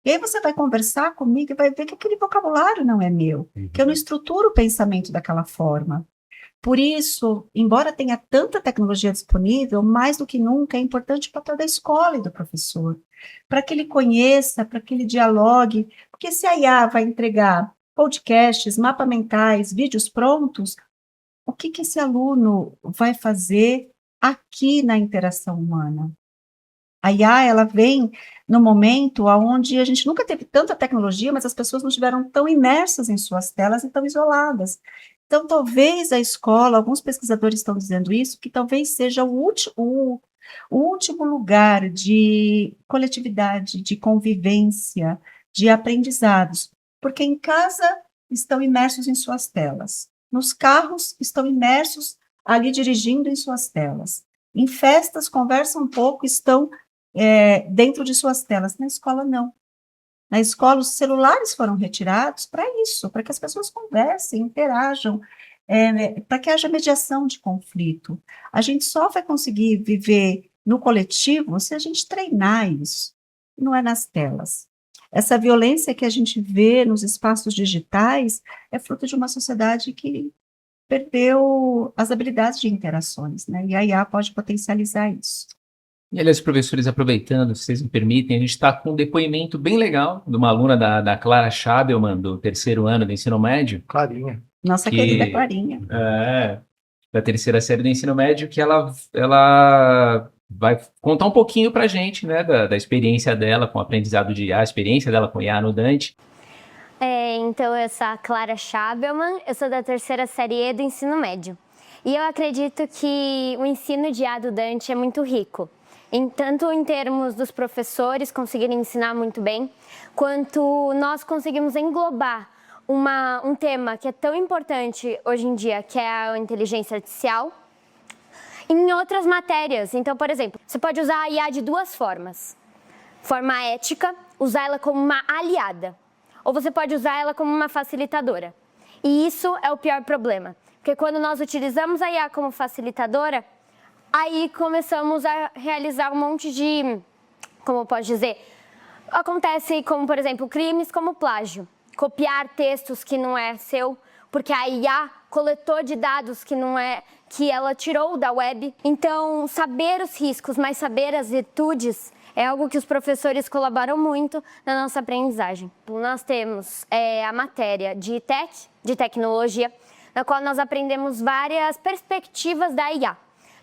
Speaker 3: E aí você vai conversar comigo e vai ver que aquele vocabulário não é meu, que eu não estruturo o pensamento daquela forma. Por isso, embora tenha tanta tecnologia disponível, mais do que nunca é importante o papel da escola e do professor, para que ele conheça, para que ele dialogue, porque se a IA vai entregar podcasts, mapas mentais, vídeos prontos, o que esse aluno vai fazer aqui na interação humana? A IA, ela vem no momento onde a gente nunca teve tanta tecnologia, mas as pessoas não estiveram tão imersas em suas telas e tão isoladas. Então, talvez a escola, alguns pesquisadores estão dizendo isso, que talvez seja o último lugar de coletividade, de convivência, de aprendizados, porque em casa estão imersos em suas telas, nos carros estão imersos ali dirigindo em suas telas, em festas conversam um pouco, estão dentro de suas telas. Na escola, não. Na escola, os celulares foram retirados para isso, para que as pessoas conversem, interajam, para que haja mediação de conflito. A gente só vai conseguir viver no coletivo se a gente treinar isso, não é nas telas. Essa violência que a gente vê nos espaços digitais é fruto de uma sociedade que perdeu as habilidades de interações, né? E a IA pode potencializar isso.
Speaker 1: E, aliás, professores, aproveitando, se vocês me permitem, a gente está com um depoimento bem legal de uma aluna da Clara Schabelmann, do 3º ano do ensino médio.
Speaker 4: Clarinha.
Speaker 3: Nossa querida Clarinha.
Speaker 1: Da 3ª série do ensino médio, que ela vai contar um pouquinho para a gente, né, da experiência dela com o aprendizado de IA, a experiência dela com IA no Dante.
Speaker 6: Então, eu sou a Clara Schabelmann, eu sou da terceira série E do ensino médio. E eu acredito que o ensino de IA do Dante é muito rico, tanto em termos dos professores conseguirem ensinar muito bem, quanto nós conseguimos englobar um tema que é tão importante hoje em dia, que é a inteligência artificial, em outras matérias. Então, por exemplo, você pode usar a IA de duas formas. Forma ética, usar ela como uma aliada. Ou você pode usar ela como uma facilitadora. E isso é o pior problema. Porque quando nós utilizamos a IA como facilitadora, aí começamos a realizar um monte de, como eu posso dizer, acontece como, por exemplo, crimes como plágio. Copiar textos que não é seu, porque a IA coletou de dados que não é, que ela tirou da web. Então, saber os riscos, mas saber as virtudes é algo que os professores colaboram muito na nossa aprendizagem. Nós temos a matéria de tecnologia, na qual nós aprendemos várias perspectivas da IA.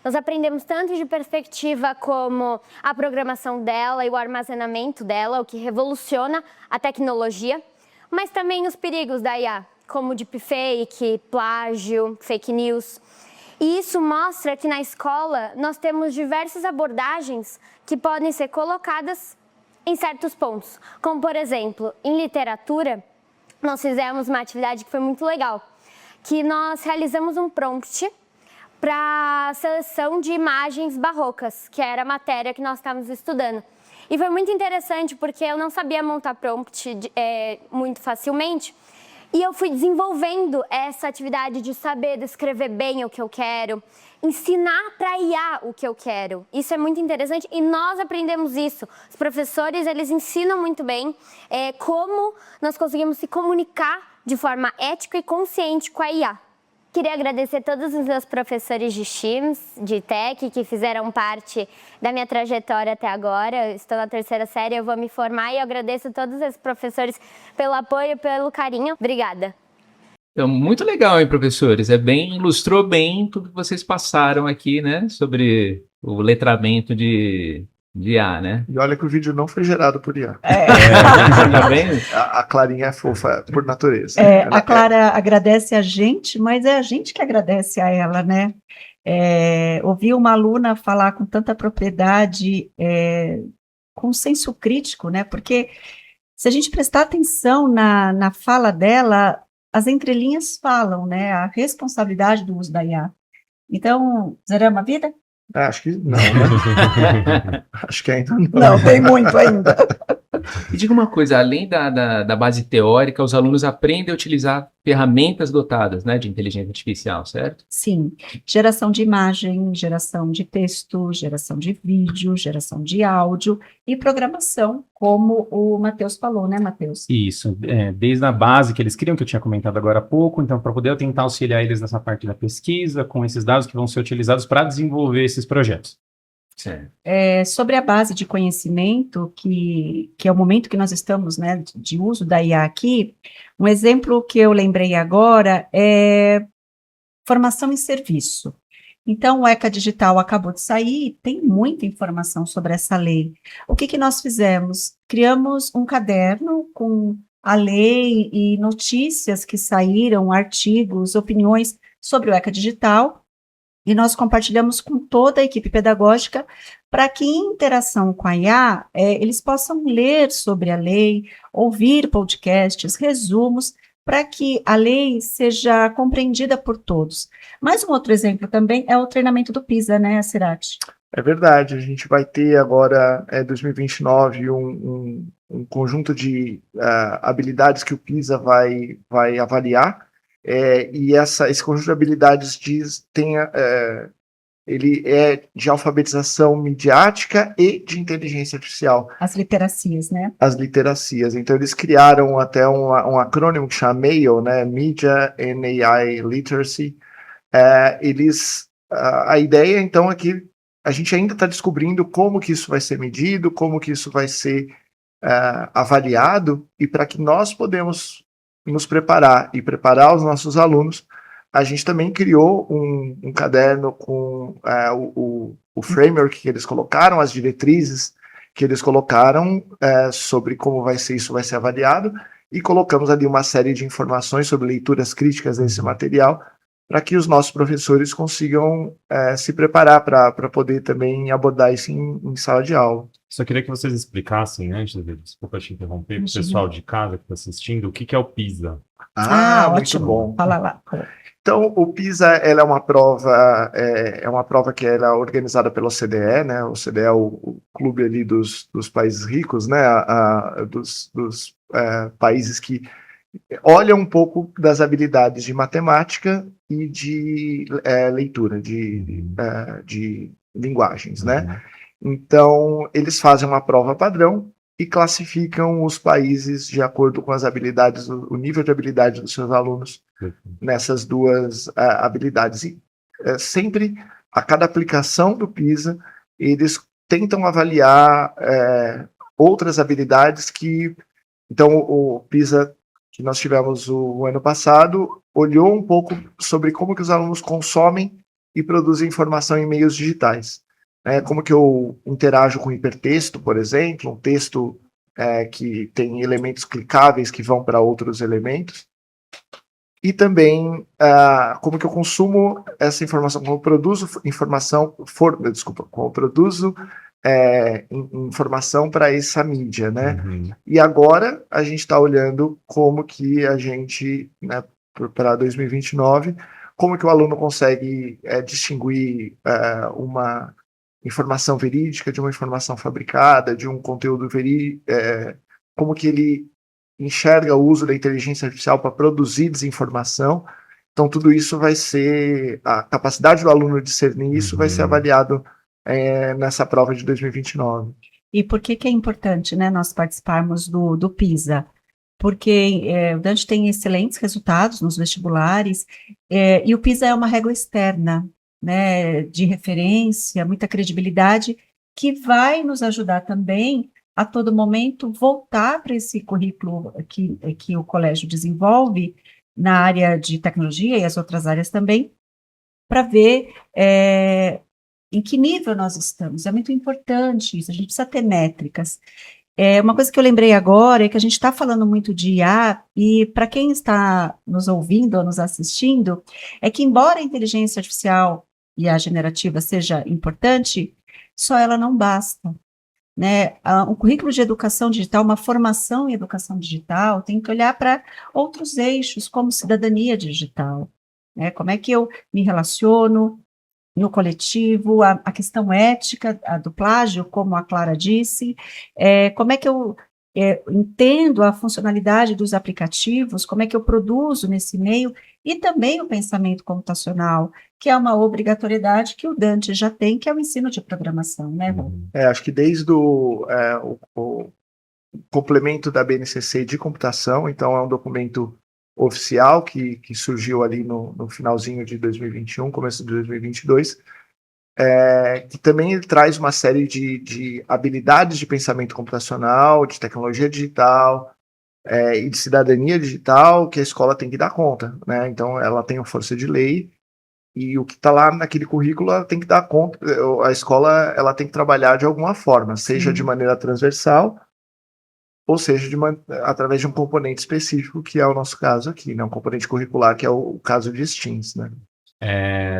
Speaker 6: Nós aprendemos tanto de perspectiva como a programação dela e o armazenamento dela, o que revoluciona a tecnologia, mas também os perigos da IA, como deepfake, plágio, fake news. E isso mostra que na escola nós temos diversas abordagens que podem ser colocadas em certos pontos. Como, por exemplo, em literatura, nós fizemos uma atividade que foi muito legal, que nós realizamos um prompt para seleção de imagens barrocas, que era a matéria que nós estávamos estudando. E foi muito interessante porque eu não sabia montar prompt muito facilmente, e eu fui desenvolvendo essa atividade de saber descrever bem o que eu quero, ensinar para a IA o que eu quero. Isso é muito interessante e nós aprendemos isso. Os professores, eles ensinam muito bem como nós conseguimos se comunicar de forma ética e consciente com a IA. Queria agradecer todos os meus professores de STEAM, de Tech, que fizeram parte da minha trajetória até agora. Eu estou na terceira série, eu vou me formar e eu agradeço a todos esses professores pelo apoio e pelo carinho. Obrigada.
Speaker 1: Então, muito legal, hein, professores? Ilustrou bem tudo que vocês passaram aqui, né? Sobre o letramento de IA, né?
Speaker 4: E olha que o vídeo não foi gerado por IA.
Speaker 1: Tá vendo?
Speaker 4: A Clarinha é fofa por natureza.
Speaker 3: A Clara agradece a gente, mas é a gente que agradece a ela, né? Ouvir uma aluna falar com tanta propriedade, com senso crítico, né? Porque se a gente prestar atenção na fala dela, as entrelinhas falam, né? A responsabilidade do uso da IA. Então, zeramos a vida?
Speaker 4: Acho que não, né? Acho que ainda não.
Speaker 3: Não, tem muito ainda.
Speaker 1: E diga uma coisa, além da base teórica, os alunos aprendem a utilizar ferramentas dotadas, né, de inteligência artificial, certo?
Speaker 3: Sim, geração de imagem, geração de texto, geração de vídeo, geração de áudio e programação, como o Matheus falou, né, Matheus?
Speaker 5: Isso, desde a base que eles criam, que eu tinha comentado agora há pouco, então para poder eu tentar auxiliar eles nessa parte da pesquisa, com esses dados que vão ser utilizados para desenvolver esses projetos.
Speaker 1: Certo.
Speaker 3: Sobre a base de conhecimento, que é o momento que nós estamos, né, de uso da IA aqui, um exemplo que eu lembrei agora é formação em serviço. Então, o ECA Digital acabou de sair e tem muita informação sobre essa lei. O que nós fizemos? Criamos um caderno com a lei e notícias que saíram, artigos, opiniões sobre o ECA Digital, e nós compartilhamos com toda a equipe pedagógica para que, em interação com a IA, eles possam ler sobre a lei, ouvir podcasts, resumos, para que a lei seja compreendida por todos. Mais um outro exemplo também é o treinamento do PISA, né, Sirati?
Speaker 4: É verdade, a gente vai ter agora, 2029, um conjunto de habilidades que o PISA vai avaliar, e esse conjunto de habilidades ele é de alfabetização midiática e de inteligência artificial.
Speaker 3: As literacias, né?
Speaker 4: As literacias. Então, eles criaram até um acrônimo que chama MAIL, né? Media and AI Literacy. A ideia, então, é que a gente ainda está descobrindo como que isso vai ser medido, como que isso vai ser avaliado, e para que nós podemos nos preparar e preparar os nossos alunos, a gente também criou um caderno com o framework que eles colocaram, as diretrizes que eles colocaram sobre como isso vai ser avaliado, e colocamos ali uma série de informações sobre leituras críticas desse material, para que os nossos professores consigam se preparar para poder também abordar isso em sala de aula.
Speaker 2: Só queria que vocês explicassem, antes, desculpa te interromper, para o
Speaker 3: Imagina.
Speaker 2: pessoal de casa que está assistindo, o que que é o PISA?
Speaker 4: Muito
Speaker 3: ótimo.
Speaker 4: bom.
Speaker 3: Fala lá.
Speaker 4: Então, o PISA, ela é uma prova que era organizada pela OCDE, né? O OCDE é o clube ali dos países ricos, né? Dos países que olham um pouco das habilidades de matemática e de leitura, de linguagens, né? Então, eles fazem uma prova padrão e classificam os países de acordo com as habilidades, o nível de habilidade dos seus alunos nessas duas habilidades. E sempre, a cada aplicação do PISA, eles tentam avaliar outras habilidades que... Então, o PISA que nós tivemos o ano passado olhou um pouco sobre como que os alunos consomem e produzem informação em meios digitais. Como que eu interajo com hipertexto, por exemplo, um texto que tem elementos clicáveis que vão para outros elementos. E também como que eu consumo essa informação, como eu produzo informação, como eu produzo informação para essa mídia, né? E agora a gente está olhando como que a gente, né, para 2029, como que o aluno consegue distinguir uma informação verídica de uma informação fabricada, de um conteúdo verídico, como que ele enxerga o uso da inteligência artificial para produzir desinformação. Então, tudo isso vai ser... A capacidade do aluno discernir isso vai ser avaliado nessa prova de 2029.
Speaker 3: E por que é importante, né, nós participarmos do PISA? Porque o Dante tem excelentes resultados nos vestibulares, e o PISA é uma régua externa, né, de referência, muita credibilidade, que vai nos ajudar também a todo momento voltar para esse currículo que o colégio desenvolve na área de tecnologia e as outras áreas também, para ver em que nível nós estamos. É muito importante isso, a gente precisa ter métricas. Uma coisa que eu lembrei agora é que a gente está falando muito de IA, e para quem está nos ouvindo ou nos assistindo, é que embora a inteligência artificial e a generativa seja importante, só ela não basta. Né? Um currículo de educação digital, uma formação em educação digital, tem que olhar para outros eixos, como cidadania digital, né? Como é que eu me relaciono no coletivo, a questão ética do plágio, como a Clara disse, como é que eu entendo a funcionalidade dos aplicativos, como é que eu produzo nesse meio, e também o pensamento computacional, que é uma obrigatoriedade que o Dante já tem, que é o ensino de programação, né, Rô?
Speaker 4: Acho que desde o complemento da BNCC de computação, então é um documento oficial que surgiu ali no finalzinho de 2021, começo de 2022, que também ele traz uma série de habilidades de pensamento computacional, de tecnologia digital e de cidadania digital que a escola tem que dar conta, né? Então ela tem a força de lei, e o que está lá naquele currículo ela tem que dar conta, a escola ela tem que trabalhar de alguma forma, seja de maneira transversal, ou seja, através de um componente específico, que é o nosso caso aqui, né? Um componente curricular, que é o caso de STEAMs, né?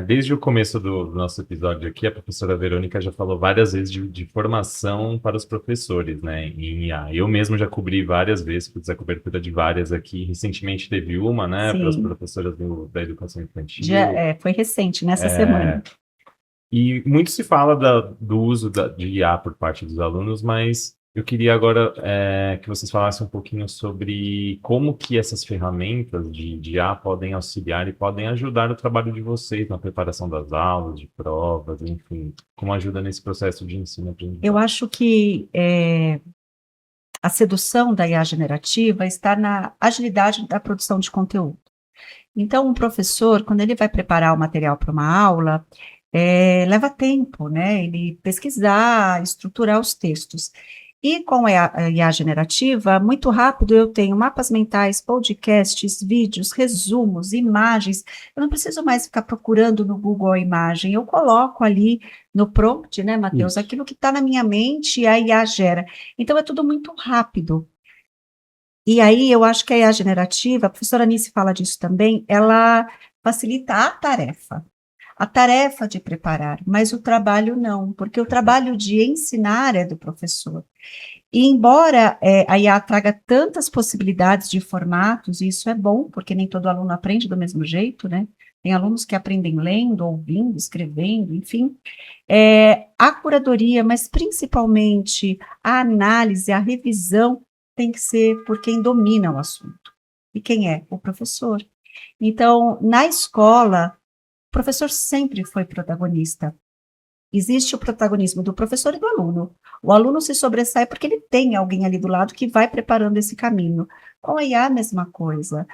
Speaker 2: Desde o começo do nosso episódio aqui, a professora Verônica já falou várias vezes de formação para os professores, né, em IA. Eu mesmo já cobri várias vezes, fiz a cobertura de várias aqui. Recentemente teve uma, né, para as professoras da educação infantil.
Speaker 3: Foi recente, nessa semana.
Speaker 2: E muito se fala do uso de IA por parte dos alunos, mas eu queria agora que vocês falassem um pouquinho sobre como que essas ferramentas de IA podem auxiliar e podem ajudar o trabalho de vocês na preparação das aulas, de provas, enfim, como ajuda nesse processo de ensino-aprendizagem.
Speaker 3: Eu acho que a sedução da IA generativa está na agilidade da produção de conteúdo. Então, um professor, quando ele vai preparar o material para uma aula, leva tempo, né? Ele pesquisar, estruturar os textos. E com a IA generativa, muito rápido eu tenho mapas mentais, podcasts, vídeos, resumos, imagens. Eu não preciso mais ficar procurando no Google a imagem. Eu coloco ali no prompt, né, Matheus, aquilo que está na minha mente e a IA gera. Então é tudo muito rápido. E aí eu acho que a IA generativa, a professora Anice fala disso também, ela facilita a tarefa de preparar, mas o trabalho não, porque o trabalho de ensinar é do professor. E embora a IA traga tantas possibilidades de formatos, e isso é bom, porque nem todo aluno aprende do mesmo jeito, né? Tem alunos que aprendem lendo, ouvindo, escrevendo, enfim. A curadoria, mas principalmente a análise, a revisão, tem que ser por quem domina o assunto. E quem é? O professor. Então, na escola, o professor sempre foi protagonista. Existe o protagonismo do professor e do aluno. O aluno se sobressai porque ele tem alguém ali do lado que vai preparando esse caminho. Com a IA, a mesma coisa.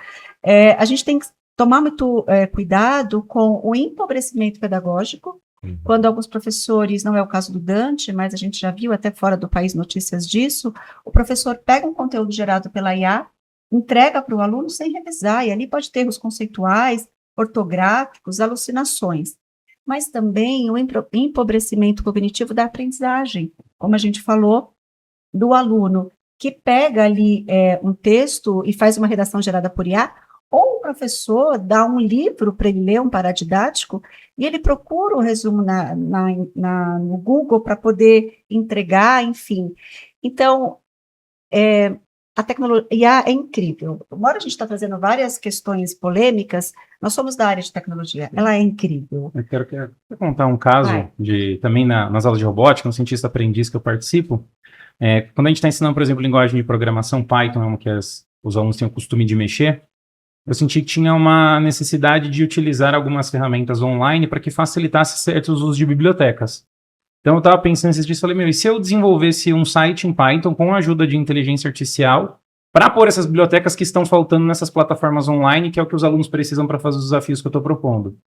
Speaker 3: A gente tem que tomar muito cuidado com o empobrecimento pedagógico, quando alguns professores, não é o caso do Dante, mas a gente já viu até fora do país notícias disso, o professor pega um conteúdo gerado pela IA, entrega para o aluno sem revisar, e ali pode ter erros conceituais, ortográficos, alucinações. Mas também o empobrecimento cognitivo da aprendizagem, como a gente falou, do aluno que pega ali um texto e faz uma redação gerada por IA, ou o professor dá um livro para ele ler, um paradidático, e ele procura o resumo no Google para poder entregar, enfim. Então, a tecnologia é incrível. Embora a gente está trazendo várias questões polêmicas, nós somos da área de tecnologia, ela é incrível.
Speaker 5: Eu quero contar um caso também nas aulas de robótica, no cientista aprendiz que eu participo. Quando a gente está ensinando, por exemplo, linguagem de programação, Python é uma que os alunos têm o costume de mexer, eu senti que tinha uma necessidade de utilizar algumas ferramentas online para que facilitasse certos usos de bibliotecas. Então eu estava pensando esses dias e falei, e se eu desenvolvesse um site em Python com a ajuda de inteligência artificial para pôr essas bibliotecas que estão faltando nessas plataformas online, que é o que os alunos precisam para fazer os desafios que eu estou propondo.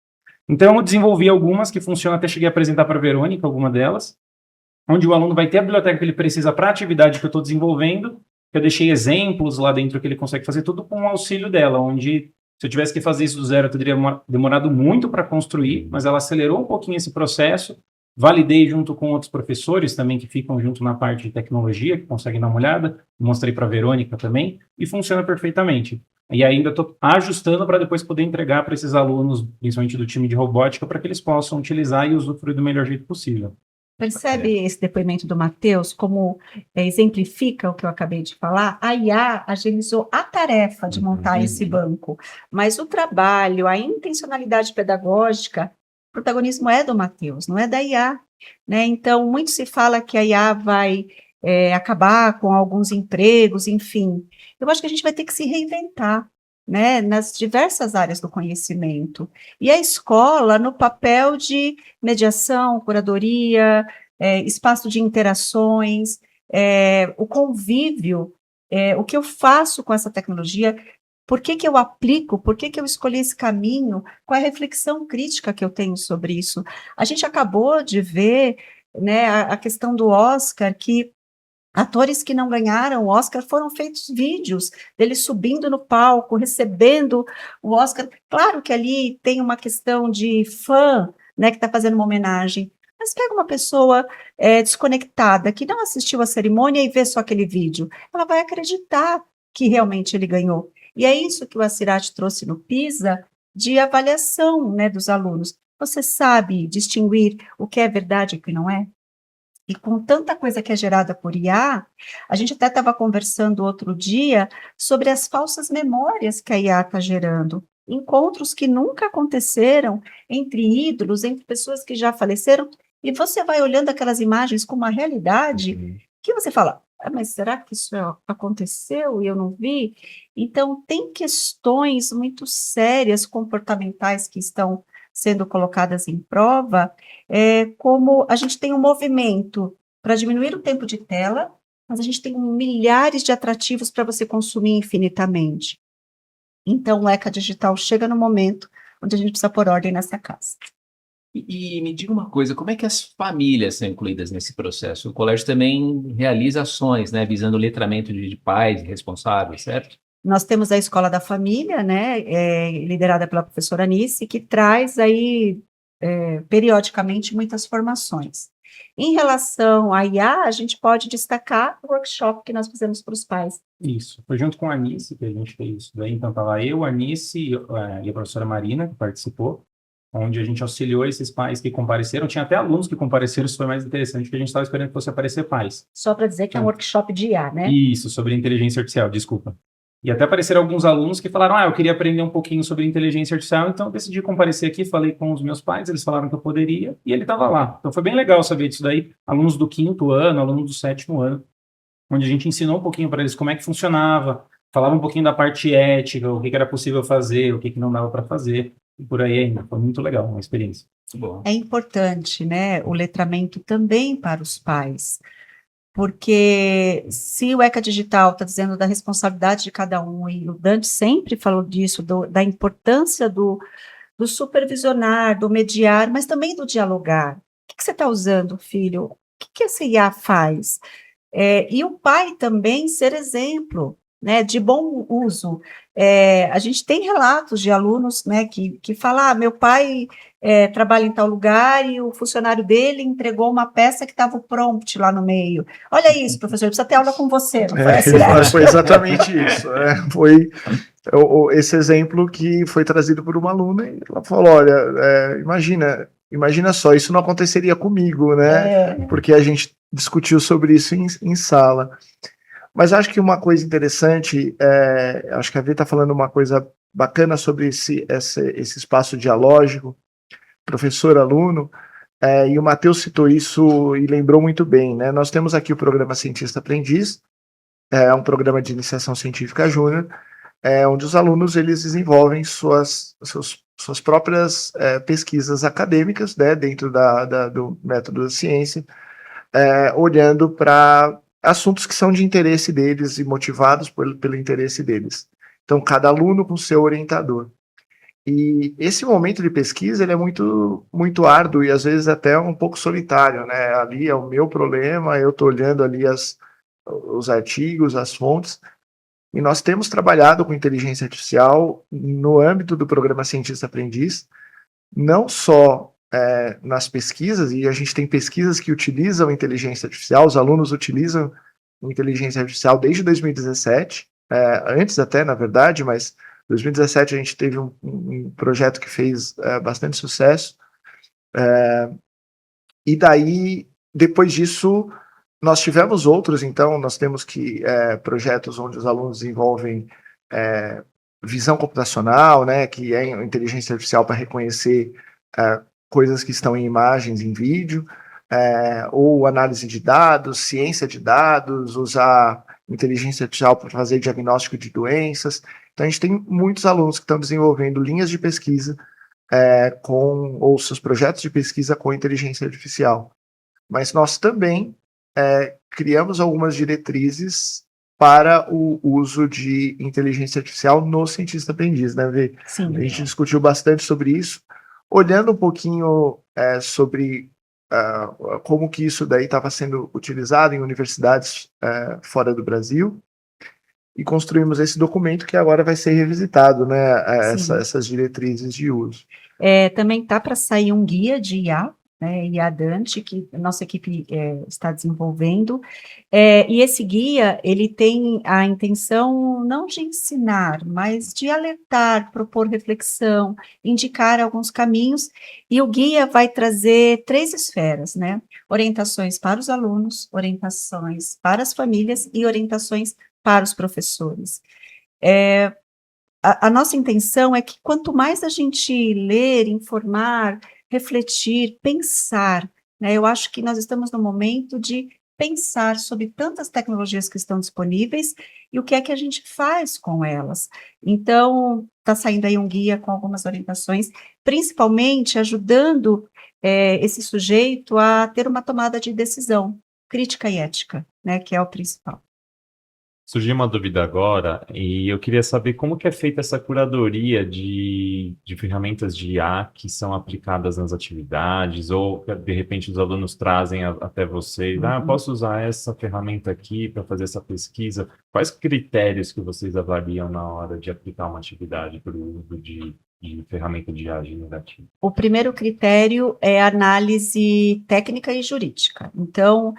Speaker 5: Então eu desenvolvi algumas que funcionam, até cheguei a apresentar para a Verônica, alguma delas, onde o aluno vai ter a biblioteca que ele precisa para a atividade que eu estou desenvolvendo. Eu deixei exemplos lá dentro que ele consegue fazer tudo com o auxílio dela, onde se eu tivesse que fazer isso do zero, eu teria demorado muito para construir, mas ela acelerou um pouquinho esse processo. Validei junto com outros professores também que ficam junto na parte de tecnologia, que conseguem dar uma olhada. Mostrei para a Verônica também, e funciona perfeitamente. E ainda estou ajustando para depois poder entregar para esses alunos, principalmente do time de robótica, para que eles possam utilizar e usufruir do melhor jeito possível.
Speaker 3: Percebe esse depoimento do Matheus, como exemplifica o que eu acabei de falar? A IA agilizou a tarefa de montar esse banco, mas o trabalho, a intencionalidade pedagógica, o protagonismo é do Matheus, não é da IA, né? Então, muito se fala que a IA vai acabar com alguns empregos, enfim. Eu acho que a gente vai ter que se reinventar, né, nas diversas áreas do conhecimento. E a escola, no papel de mediação, curadoria, espaço de interações, o convívio, o que eu faço com essa tecnologia, por que eu aplico, por que eu escolhi esse caminho, qual é a reflexão crítica que eu tenho sobre isso. A gente acabou de ver, né, a questão do Oscar, que atores que não ganharam o Oscar foram feitos vídeos deles subindo no palco, recebendo o Oscar. Claro que ali tem uma questão de fã, né, que está fazendo uma homenagem, mas pega uma pessoa desconectada, que não assistiu a cerimônia e vê só aquele vídeo, ela vai acreditar que realmente ele ganhou. E é isso que o Acirati trouxe no PISA, de avaliação, né, dos alunos. Você sabe distinguir o que é verdade e o que não é? E com tanta coisa que é gerada por IA, a gente até estava conversando outro dia sobre as falsas memórias que a IA está gerando. Encontros que nunca aconteceram entre ídolos, entre pessoas que já faleceram, e você vai olhando aquelas imagens com uma realidade que você fala, mas será que isso aconteceu e eu não vi? Então, tem questões muito sérias, comportamentais, que estão sendo colocadas em prova, como a gente tem um movimento para diminuir o tempo de tela, mas a gente tem milhares de atrativos para você consumir infinitamente. Então, o ECA Digital chega no momento onde a gente precisa pôr ordem nessa casa.
Speaker 1: E me diga uma coisa, como é que as famílias são incluídas nesse processo? O colégio também realiza ações, né, visando o letramento de pais responsáveis, certo?
Speaker 3: Nós temos a Escola da Família, né, liderada pela professora Anice, que traz aí, periodicamente, muitas formações. Em relação à IA, a gente pode destacar o workshop que nós fizemos para os pais.
Speaker 5: Isso, foi junto com a Anice que a gente fez isso daí, então estava eu, a Anice e a professora Marina, que participou, onde a gente auxiliou esses pais que compareceram, tinha até alunos que compareceram, isso foi mais interessante, porque a gente estava esperando que fosse aparecer pais.
Speaker 3: Só para dizer que é um workshop de IA, né?
Speaker 5: Isso, sobre inteligência artificial, desculpa. E até apareceram alguns alunos que falaram, eu queria aprender um pouquinho sobre inteligência artificial, então eu decidi comparecer aqui, falei com os meus pais, eles falaram que eu poderia, e ele estava lá. Então foi bem legal saber disso daí, alunos do 5º ano, alunos do 7º ano, onde a gente ensinou um pouquinho para eles como é que funcionava, falava um pouquinho da parte ética, o que era possível fazer, o que não dava para fazer, e por aí ainda. Foi muito legal, uma experiência.
Speaker 1: Bom.
Speaker 3: É importante, né, o letramento também para os pais, porque se o ECA Digital está dizendo da responsabilidade de cada um, e o Dante sempre falou disso, da importância do supervisionar, do mediar, mas também do dialogar. O que você está usando, filho? O que essa IA faz? E o pai também ser exemplo, né, de bom uso. A gente tem relatos de alunos, né, que falam, meu pai trabalha em tal lugar e o funcionário dele entregou uma peça que estava o prompt lá no meio. Olha isso, professor, precisa ter aula com você. Não foi assim, né?
Speaker 4: Foi exatamente isso. Foi esse exemplo que foi trazido por uma aluna e ela falou, olha, imagina só, isso não aconteceria comigo, né? Porque a gente discutiu sobre isso em sala. Mas acho que uma coisa interessante, acho que a Vi está falando uma coisa bacana sobre esse espaço dialógico, professor-aluno, e o Matheus citou isso e lembrou muito bem, né? Nós temos aqui o programa Cientista Aprendiz, é um programa de iniciação científica júnior, onde os alunos eles desenvolvem suas próprias pesquisas acadêmicas, né, dentro do método da ciência, olhando para assuntos que são de interesse deles e motivados pelo interesse deles. Então, cada aluno com seu orientador. E esse momento de pesquisa ele é muito, muito árduo e às vezes até um pouco solitário, né? Ali é o meu problema, eu estou olhando ali os artigos, as fontes, e nós temos trabalhado com inteligência artificial no âmbito do programa Cientista Aprendiz, não só nas pesquisas, e a gente tem pesquisas que utilizam inteligência artificial, os alunos utilizam inteligência artificial desde 2017, antes até, na verdade, mas em 2017 a gente teve um projeto que fez bastante sucesso, e daí, depois disso, nós tivemos outros, então, nós temos projetos onde os alunos desenvolvem visão computacional, né, que é inteligência artificial para reconhecer coisas que estão em imagens, em vídeo, ou análise de dados, ciência de dados, usar inteligência artificial para fazer diagnóstico de doenças. Então, a gente tem muitos alunos que estão desenvolvendo linhas de pesquisa ou seus projetos de pesquisa com inteligência artificial. Mas nós também criamos algumas diretrizes para o uso de inteligência artificial no cientista aprendiz, né, Vê?
Speaker 3: Sim.
Speaker 4: A gente discutiu bastante sobre isso, olhando um pouquinho sobre como que isso daí estava sendo utilizado em universidades fora do Brasil, e construímos esse documento que agora vai ser revisitado, né, essas diretrizes de uso.
Speaker 3: Também está para sair um guia de IA, né, IA Dante, que a nossa equipe está desenvolvendo, e esse guia, ele tem a intenção não de ensinar, mas de alertar, propor reflexão, indicar alguns caminhos, e o guia vai trazer 3 esferas, né, orientações para os alunos, orientações para as famílias e orientações para os professores. A nossa intenção é que quanto mais a gente ler, informar, refletir, pensar, né? Eu acho que nós estamos no momento de pensar sobre tantas tecnologias que estão disponíveis e o que é que a gente faz com elas. Então, está saindo aí um guia com algumas orientações, principalmente ajudando esse sujeito a ter uma tomada de decisão crítica e ética, né? Que é o principal.
Speaker 2: Surgiu uma dúvida agora, e eu queria saber como que é feita essa curadoria de ferramentas de IA que são aplicadas nas atividades, ou de repente os alunos trazem até vocês, posso usar essa ferramenta aqui para fazer essa pesquisa? Quais critérios que vocês avaliam na hora de aplicar uma atividade para o uso de de ferramenta de IA generativa?
Speaker 3: O primeiro critério é a análise técnica e jurídica. Então,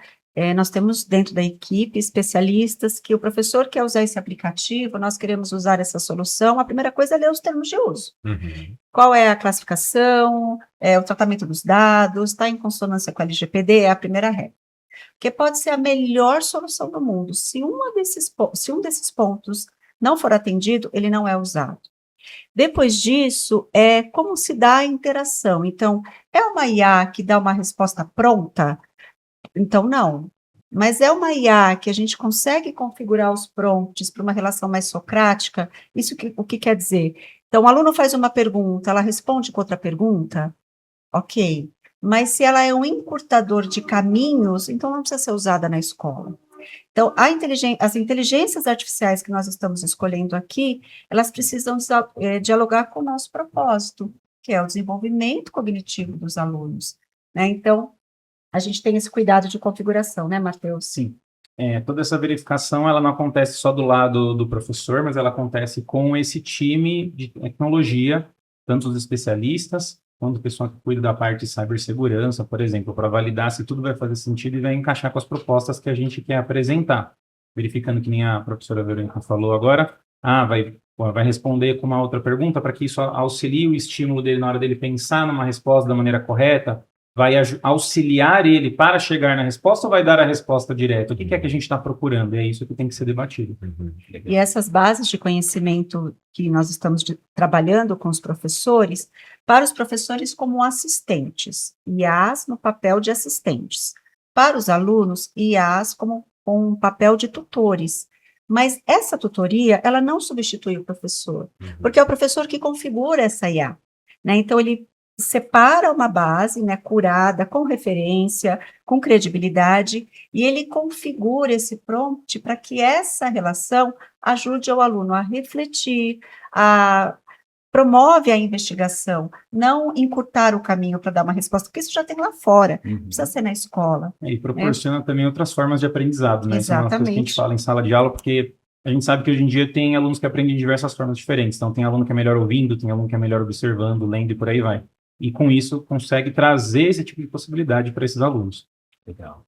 Speaker 3: nós temos dentro da equipe especialistas que o professor quer usar esse aplicativo, nós queremos usar essa solução, a primeira coisa é ler os termos de uso.
Speaker 2: Uhum.
Speaker 3: Qual é a classificação, o tratamento dos dados, está em consonância com a LGPD, é a primeira regra. Porque pode ser a melhor solução do mundo. Se um desses pontos não for atendido, ele não é usado. Depois disso, é como se dá a interação. Então, é uma IA que dá uma resposta pronta? Então, não. Mas é uma IA que a gente consegue configurar os prompts para uma relação mais socrática? O que quer dizer? Então, o aluno faz uma pergunta, ela responde com outra pergunta? Ok. Mas se ela é um encurtador de caminhos, então não precisa ser usada na escola. Então, as inteligências artificiais que nós estamos escolhendo aqui, elas precisam dialogar com o nosso propósito, que é o desenvolvimento cognitivo dos alunos, né? Então, a gente tem esse cuidado de configuração, né, Matheus?
Speaker 5: Sim. Toda essa verificação, ela não acontece só do lado do professor, mas ela acontece com esse time de tecnologia, tanto os especialistas, quanto o pessoal que cuida da parte de cibersegurança, por exemplo, para validar se tudo vai fazer sentido e vai encaixar com as propostas que a gente quer apresentar. Verificando que nem a professora Verônica falou agora, vai responder com uma outra pergunta para que isso auxilie o estímulo dele na hora dele pensar numa resposta da maneira correta, vai auxiliar ele para chegar na resposta ou vai dar a resposta direta? O que é que a gente está procurando? É isso que tem que ser debatido.
Speaker 3: E essas bases de conhecimento que nós estamos trabalhando com os professores, para os professores como assistentes, IAs no papel de assistentes. Para os alunos, IAs como com um papel de tutores. Mas essa tutoria, ela não substitui o professor, porque é o professor que configura essa IA, né? Então, ele separa uma base, né, curada, com referência, com credibilidade, e ele configura esse prompt para que essa relação ajude o aluno a refletir, promove a investigação, não encurtar o caminho para dar uma resposta, porque isso já tem lá fora, não precisa ser na escola.
Speaker 5: E proporciona também outras formas de aprendizado, né? Isso é uma coisa que a gente fala em sala de aula, porque a gente sabe que hoje em dia tem alunos que aprendem de diversas formas diferentes, então tem aluno que é melhor ouvindo, tem aluno que é melhor observando, lendo e por aí vai. E com isso consegue trazer esse tipo de possibilidade para esses alunos.
Speaker 2: Legal.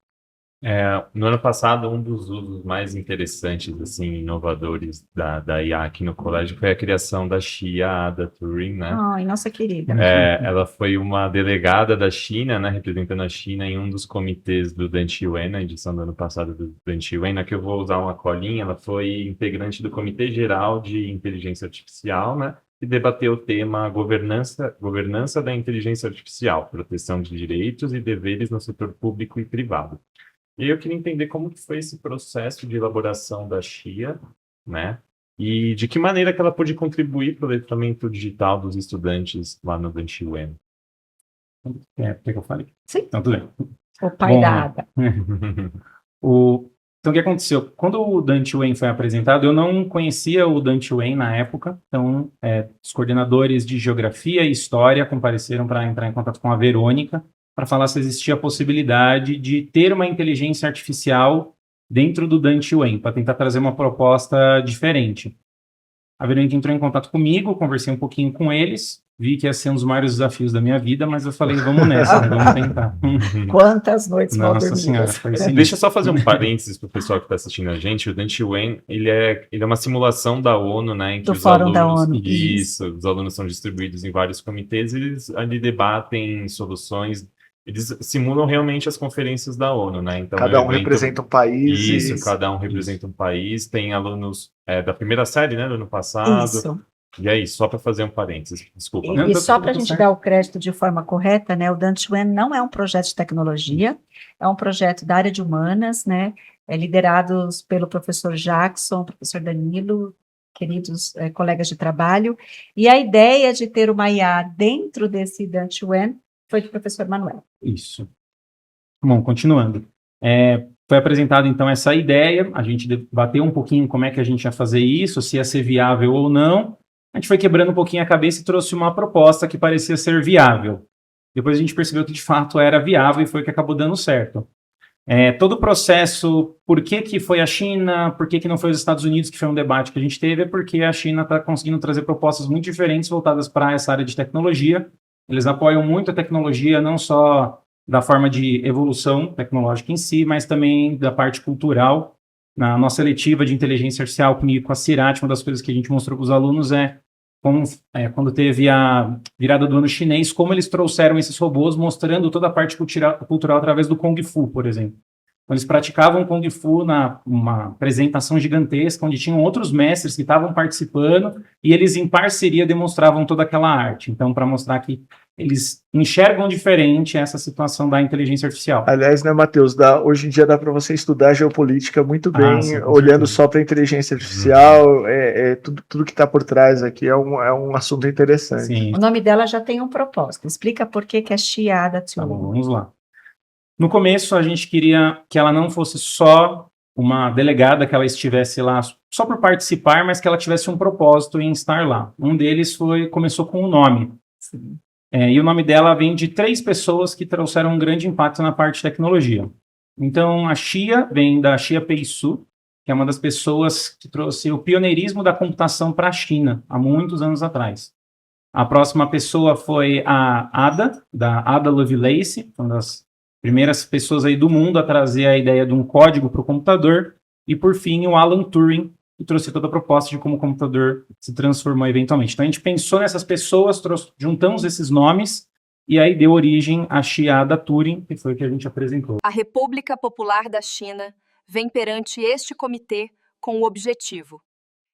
Speaker 2: No ano passado, um dos usos mais interessantes, assim, inovadores da IA aqui no colégio foi a criação da Xia Ada Turing, né?
Speaker 3: Ai, nossa querida.
Speaker 2: Ela foi uma delegada da China, né, representando a China em um dos comitês do Dan Yuan, na edição do ano passado do Dan Yuan, que eu vou usar uma colinha. Ela foi integrante do Comitê Geral de Inteligência Artificial, né? E debateu o tema governança da inteligência artificial, proteção de direitos e deveres no setor público e privado. E eu queria entender como que foi esse processo de elaboração da Xia, né? E de que maneira que ela pôde contribuir para o letramento digital dos estudantes lá no Dan Yuan.
Speaker 5: Quer que eu fale?
Speaker 3: Sim.
Speaker 5: Então, tudo bem.
Speaker 3: O pai da Ada.
Speaker 5: Então, o que aconteceu? Quando o Dan Yuan foi apresentado, eu não conhecia o Dan Yuan na época, então os coordenadores de Geografia e História compareceram para entrar em contato com a Verônica para falar se existia a possibilidade de ter uma inteligência artificial dentro do Dan Yuan, para tentar trazer uma proposta diferente. A Verônica entrou em contato comigo, conversei um pouquinho com eles, vi que ia ser um dos maiores desafios da minha vida, mas eu falei, vamos nessa, né? Vamos tentar.
Speaker 3: Quantas noites mal
Speaker 5: Nossa
Speaker 3: dormidas.
Speaker 5: Senhora, foi sinistro.
Speaker 2: Deixa eu só fazer um parênteses para o pessoal que está assistindo a gente. O Dan Yuan, ele é uma simulação da ONU, né? Em que
Speaker 3: Do
Speaker 2: os
Speaker 3: Fórum da
Speaker 2: alunos,
Speaker 3: ONU.
Speaker 2: Isso, os alunos são distribuídos em vários comitês e eles ali debatem soluções. Eles simulam realmente as conferências da ONU, né? Então,
Speaker 4: Cada um representa um país.
Speaker 2: Isso, cada um representa um país. Tem alunos da primeira série, né, do ano passado.
Speaker 3: Isso.
Speaker 2: E aí, só para fazer um parênteses, desculpa.
Speaker 3: E só para a gente dar o crédito de forma correta, né? O Dan Yuan não é um projeto de tecnologia, é um projeto da área de humanas, né? Liderados pelo professor Jackson, professor Danilo, queridos colegas de trabalho. E a ideia de ter uma IA dentro desse Dan Yuan foi do professor Manuel.
Speaker 5: Isso. Bom, continuando. Foi apresentada, então, essa ideia, a gente debateu um pouquinho como é que a gente ia fazer isso, se ia ser viável ou não. A gente foi quebrando um pouquinho a cabeça e trouxe uma proposta que parecia ser viável. Depois a gente percebeu que, de fato, era viável e foi o que acabou dando certo. Todo o processo, por que foi a China, por que não foi os Estados Unidos, que foi um debate que a gente teve, é porque a China está conseguindo trazer propostas muito diferentes voltadas para essa área de tecnologia. Eles apoiam muito a tecnologia, não só da forma de evolução tecnológica em si, mas também da parte cultural. Na nossa eletiva de inteligência artificial, comigo com a Cirati, uma das coisas que a gente mostrou para os alunos quando teve a virada do ano chinês, como eles trouxeram esses robôs, mostrando toda a parte cultural através do Kung Fu, por exemplo. Então, eles praticavam Kung Fu numa apresentação gigantesca, onde tinham outros mestres que estavam participando, e eles, em parceria, demonstravam toda aquela arte. Então, para mostrar que eles enxergam diferente essa situação da inteligência artificial.
Speaker 4: Aliás, né, Matheus, hoje em dia dá para você estudar geopolítica muito bem,
Speaker 5: sim,
Speaker 4: olhando só para a inteligência artificial, tudo que está por trás aqui é um assunto interessante.
Speaker 5: Sim.
Speaker 3: O nome dela já tem um propósito. Explica por que é Xia Ada
Speaker 5: Tá bom,
Speaker 3: Turing.
Speaker 5: vamos lá. No começo, a gente queria que ela não fosse só uma delegada, que ela estivesse lá só por participar, mas que ela tivesse um propósito em estar lá. Um deles começou com o nome. E o nome dela vem de 3 pessoas que trouxeram um grande impacto na parte de tecnologia. Então, a Xia vem da Xia Peisu, que é uma das pessoas que trouxe o pioneirismo da computação para a China, há muitos anos atrás. A próxima pessoa foi a Ada, da Ada Lovelace, uma das primeiras pessoas aí do mundo a trazer a ideia de um código para o computador. E, por fim, o Alan Turing, que trouxe toda a proposta de como o computador se transformou eventualmente. Então, a gente pensou nessas pessoas, juntamos esses nomes, e aí deu origem à Xia Ada Turing, que foi o que a gente apresentou.
Speaker 7: A República Popular da China vem perante este comitê com o objetivo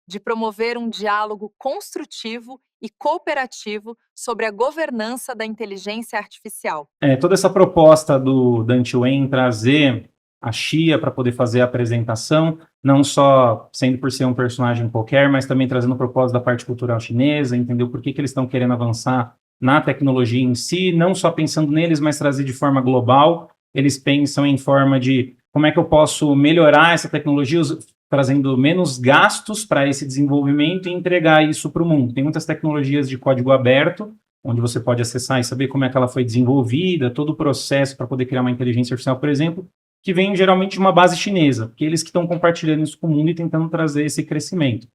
Speaker 7: de promover um diálogo construtivo e cooperativo sobre a governança da inteligência artificial.
Speaker 5: Toda essa proposta do Dante Wen trazer a Xia para poder fazer a apresentação, não só sendo por ser um personagem qualquer, mas também trazendo o propósito da parte cultural chinesa, entender por que eles estão querendo avançar na tecnologia em si, não só pensando neles, mas trazer de forma global. Eles pensam em forma de como é que eu posso melhorar essa tecnologia, trazendo menos gastos para esse desenvolvimento e entregar isso para o mundo. Tem muitas tecnologias de código aberto, onde você pode acessar e saber como é que ela foi desenvolvida, todo o processo para poder criar uma inteligência artificial, por exemplo, que vem geralmente de uma base chinesa, porque eles que estão compartilhando isso com o mundo e tentando trazer esse crescimento.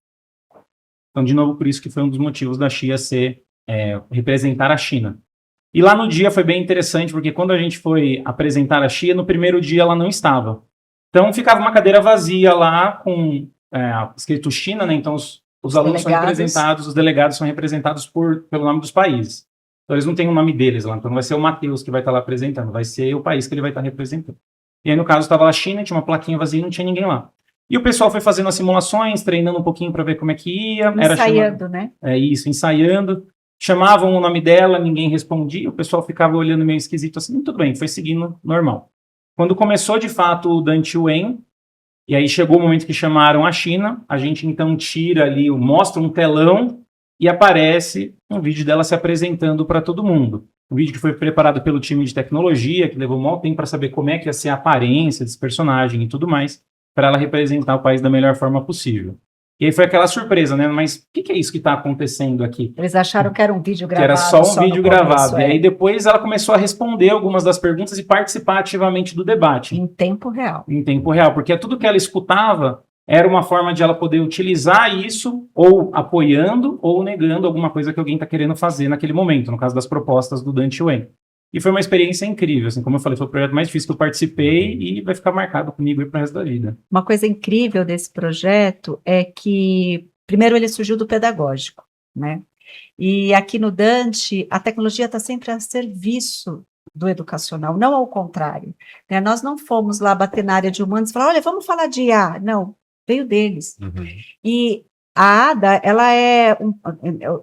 Speaker 5: Então, de novo, por isso que foi um dos motivos da Xia representar a China. E lá no dia foi bem interessante, porque quando a gente foi apresentar a Xia, no primeiro dia ela não estava. Então, ficava uma cadeira vazia lá, com escrito China, né? Então, os alunos são representados, os delegados são representados pelo nome dos países. Então, eles não têm o nome deles lá. Então, não vai ser o Matheus que vai estar lá apresentando, vai ser o país que ele vai estar representando. E aí, no caso, estava lá a China, tinha uma plaquinha vazia e não tinha ninguém lá. E o pessoal foi fazendo as simulações, treinando um pouquinho para ver como é que ia.
Speaker 3: Ensaiando, né?
Speaker 5: Isso, ensaiando. Chamavam o nome dela, ninguém respondia, o pessoal ficava olhando meio esquisito assim, tudo bem, foi seguindo normal. Quando começou, de fato, o Dante Wen, e aí chegou o momento que chamaram a China, a gente então tira ali, mostra um telão e aparece um vídeo dela se apresentando para todo mundo. Um vídeo que foi preparado pelo time de tecnologia, que levou um maior tempo para saber como é que ia ser a aparência desse personagem e tudo mais, para ela representar o país da melhor forma possível. E aí foi aquela surpresa, né? Mas o que é isso que está acontecendo aqui?
Speaker 3: Eles acharam que era um vídeo gravado.
Speaker 5: Que era só um vídeo gravado.
Speaker 3: Começo,
Speaker 5: E aí depois ela começou a responder algumas das perguntas e participar ativamente do debate.
Speaker 3: Em tempo real.
Speaker 5: Em tempo real, porque tudo que ela escutava era uma forma de ela poder utilizar isso, ou apoiando, ou negando alguma coisa que alguém está querendo fazer naquele momento, no caso das propostas do Dante Wen. E foi uma experiência incrível, assim, como eu falei, foi o projeto mais difícil que eu participei e vai ficar marcado comigo aí para o resto da vida.
Speaker 3: Uma coisa incrível desse projeto é que, primeiro, ele surgiu do pedagógico, né? E aqui no Dante, a tecnologia está sempre a serviço do educacional, não ao contrário. Né? Nós não fomos lá bater na área de humanos e falar, olha, vamos falar de IA. Não, veio deles.
Speaker 2: Uhum.
Speaker 3: E a ADA, ela é,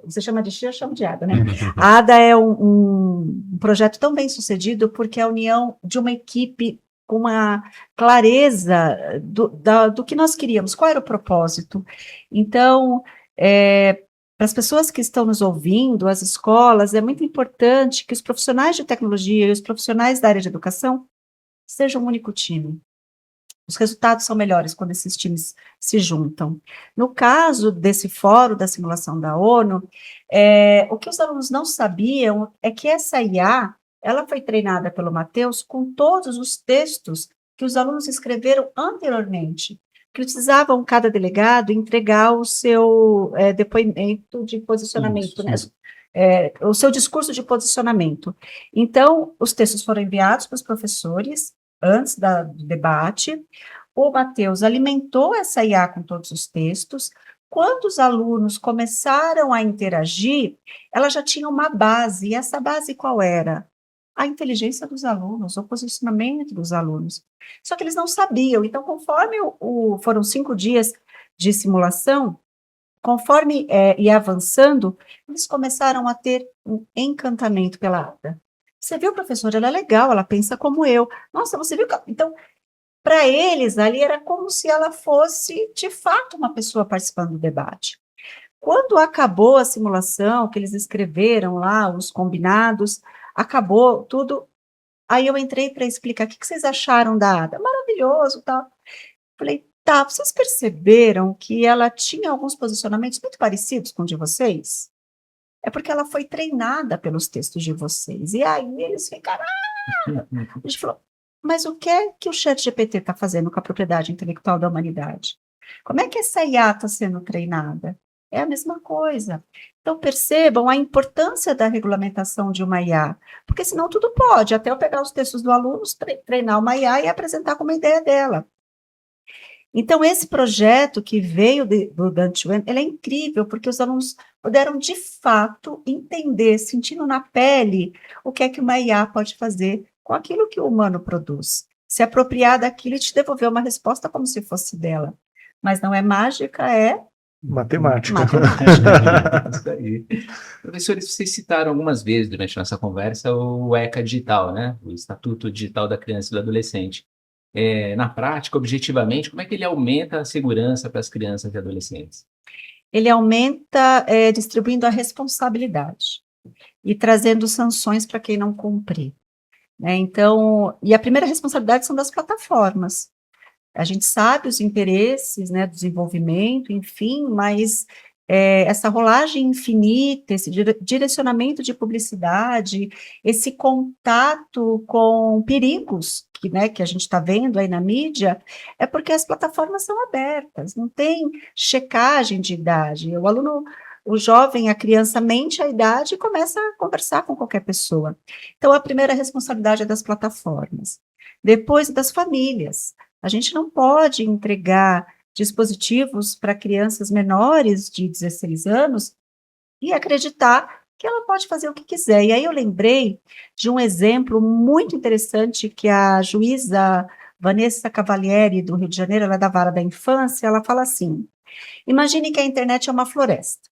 Speaker 3: você chama de Xia, eu chamo de ADA, né? A ADA é um projeto tão bem sucedido porque é a união de uma equipe com uma clareza do que nós queríamos, qual era o propósito. Então, para as pessoas que estão nos ouvindo, as escolas, é muito importante que os profissionais de tecnologia e os profissionais da área de educação sejam um único time. Os resultados são melhores quando esses times se juntam. No caso desse fórum da simulação da ONU, o que os alunos não sabiam é que essa IA, ela foi treinada pelo Matheus com todos os textos que os alunos escreveram anteriormente, que precisavam cada delegado entregar o seu depoimento de posicionamento, né? O seu discurso de posicionamento. Então, os textos foram enviados para os professores antes do debate. O Matheus alimentou essa IA com todos os textos. Quando os alunos começaram a interagir, ela já tinha uma base. E essa base qual era? A inteligência dos alunos, o posicionamento dos alunos. Só que eles não sabiam. Então, conforme foram 5 dias de simulação, conforme ia avançando, eles começaram a ter um encantamento pela Ada. Você viu, professor? Ela é legal, ela pensa como eu. Nossa, você viu? Então, para eles, ali era como se ela fosse, de fato, uma pessoa participando do debate. Quando acabou a simulação, que eles escreveram lá, os combinados, acabou tudo, aí eu entrei para explicar o que vocês acharam da Ada. Maravilhoso, tal. Falei, tá, vocês perceberam que ela tinha alguns posicionamentos muito parecidos com o de vocês? É porque ela foi treinada pelos textos de vocês. E aí eles ficaram... A gente falou, mas o que é que o ChatGPT está fazendo com a propriedade intelectual da humanidade? Como é que essa IA está sendo treinada? É a mesma coisa. Então, percebam a importância da regulamentação de uma IA, porque senão tudo pode, até eu pegar os textos do aluno, treinar uma IA e apresentar como ideia dela. Então, esse projeto que veio do Dante Wen, ele é incrível, porque os alunos puderam, de fato, entender, sentindo na pele, o que é que uma IA pode fazer com aquilo que o humano produz. Se apropriar daquilo e te devolver uma resposta como se fosse dela. Mas não é mágica, é...
Speaker 4: Matemática.
Speaker 1: Isso aí. Professores, vocês citaram algumas vezes durante a nossa conversa o ECA Digital, né? O Estatuto Digital da Criança e do Adolescente. Na prática, objetivamente, como é que ele aumenta a segurança para as crianças e adolescentes?
Speaker 3: Ele aumenta distribuindo a responsabilidade e trazendo sanções para quem não cumprir. Né? Então, e a primeira responsabilidade são das plataformas. A gente sabe os interesses, né, do desenvolvimento, enfim, mas essa rolagem infinita, esse direcionamento de publicidade, esse contato com perigos que a gente está vendo aí na mídia, é porque as plataformas são abertas, não tem checagem de idade. O aluno, o jovem, a criança mente a idade e começa a conversar com qualquer pessoa. Então, a primeira responsabilidade é das plataformas. Depois, das famílias. A gente não pode entregar dispositivos para crianças menores de 16 anos e acreditar que ela pode fazer o que quiser. E aí eu lembrei de um exemplo muito interessante que a juíza Vanessa Cavalieri, do Rio de Janeiro, ela é da Vara da Infância, ela fala assim, imagine que a internet é uma floresta.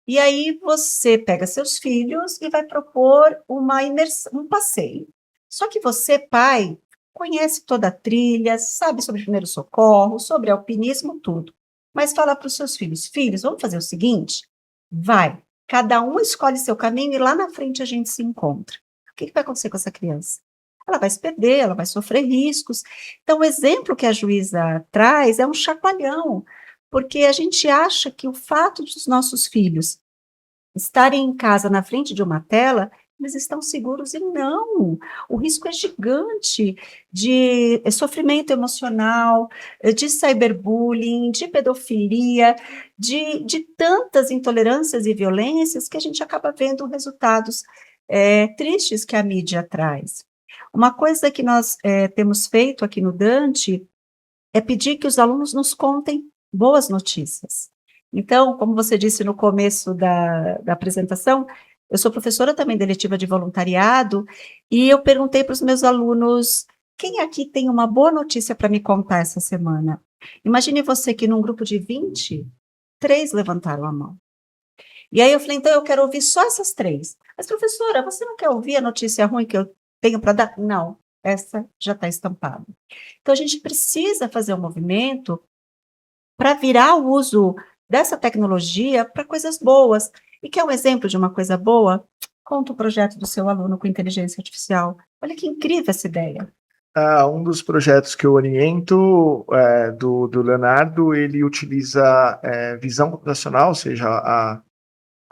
Speaker 3: E aí você pega seus filhos e vai propor uma imersão, um passeio. Só que você, pai, conhece toda a trilha, sabe sobre primeiro socorro, sobre alpinismo, tudo. Mas fala para os seus filhos, vamos fazer o seguinte? Vai, cada um escolhe seu caminho e lá na frente a gente se encontra. O que vai acontecer com essa criança? Ela vai se perder, ela vai sofrer riscos. Então, o exemplo que a juíza traz é um chacoalhão, porque a gente acha que o fato dos nossos filhos estarem em casa na frente de uma tela, eles estão seguros e não. O risco é gigante de sofrimento emocional, de cyberbullying, de pedofilia, de tantas intolerâncias e violências que a gente acaba vendo resultados tristes que a mídia traz. Uma coisa que nós temos feito aqui no Dante é pedir que os alunos nos contem boas notícias. Então, como você disse no começo da apresentação, eu sou professora também da eletiva de voluntariado, e eu perguntei para os meus alunos, quem aqui tem uma boa notícia para me contar essa semana? Imagine você que num grupo de 20, 3 levantaram a mão. E aí eu falei, então eu quero ouvir só essas 3. Mas professora, você não quer ouvir a notícia ruim que eu tenho para dar? Não, essa já está estampada. Então a gente precisa fazer um movimento para virar o uso dessa tecnologia para coisas boas. E quer um exemplo de uma coisa boa? Conta o projeto do seu aluno com inteligência artificial. Olha que incrível essa ideia.
Speaker 4: Um dos projetos que eu oriento do Leonardo, ele utiliza visão computacional, ou seja,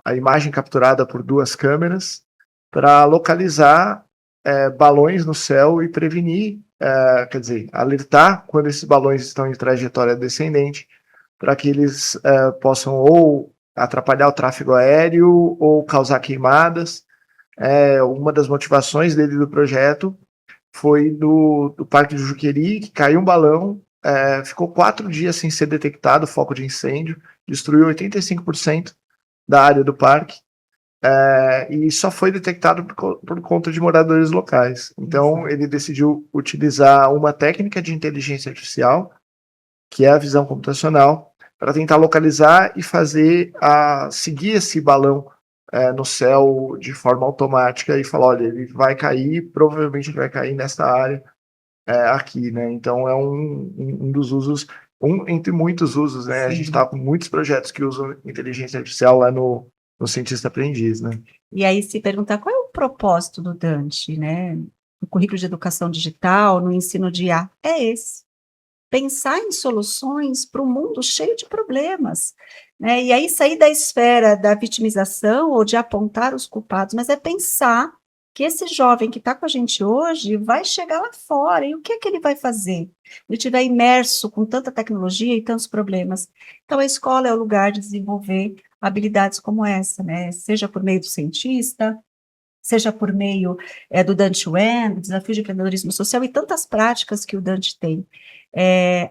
Speaker 4: a imagem capturada por 2 câmeras, para localizar balões no céu e prevenir quer dizer, alertar quando esses balões estão em trajetória descendente, para que eles possam ou atrapalhar o tráfego aéreo ou causar queimadas. Uma das motivações dele do projeto foi do Parque do Juqueri, que caiu um balão, ficou 4 dias sem ser detectado foco de incêndio, destruiu 85% da área do parque, e só foi detectado por conta de moradores locais. Então, ele decidiu utilizar uma técnica de inteligência artificial, que é a visão computacional, para tentar localizar e seguir esse balão no céu de forma automática e falar, olha, ele vai cair, provavelmente ele vai cair nesta área aqui, né? Então, é um dos usos, entre muitos usos, né? Sim. A gente está com muitos projetos que usam inteligência artificial lá no Cientista Aprendiz, né?
Speaker 3: E aí se perguntar qual é o propósito do Dante, né? No currículo de educação digital, no ensino de IA, é esse. Pensar em soluções para um mundo cheio de problemas, né? E aí sair da esfera da vitimização ou de apontar os culpados, mas é pensar que esse jovem que está com a gente hoje vai chegar lá fora, e o que é que ele vai fazer? Ele estiver imerso com tanta tecnologia e tantos problemas. Então a escola é o lugar de desenvolver habilidades como essa, né? Seja por meio do cientista, seja por meio do Dante Wen, do desafio de empreendedorismo social e tantas práticas que o Dante tem.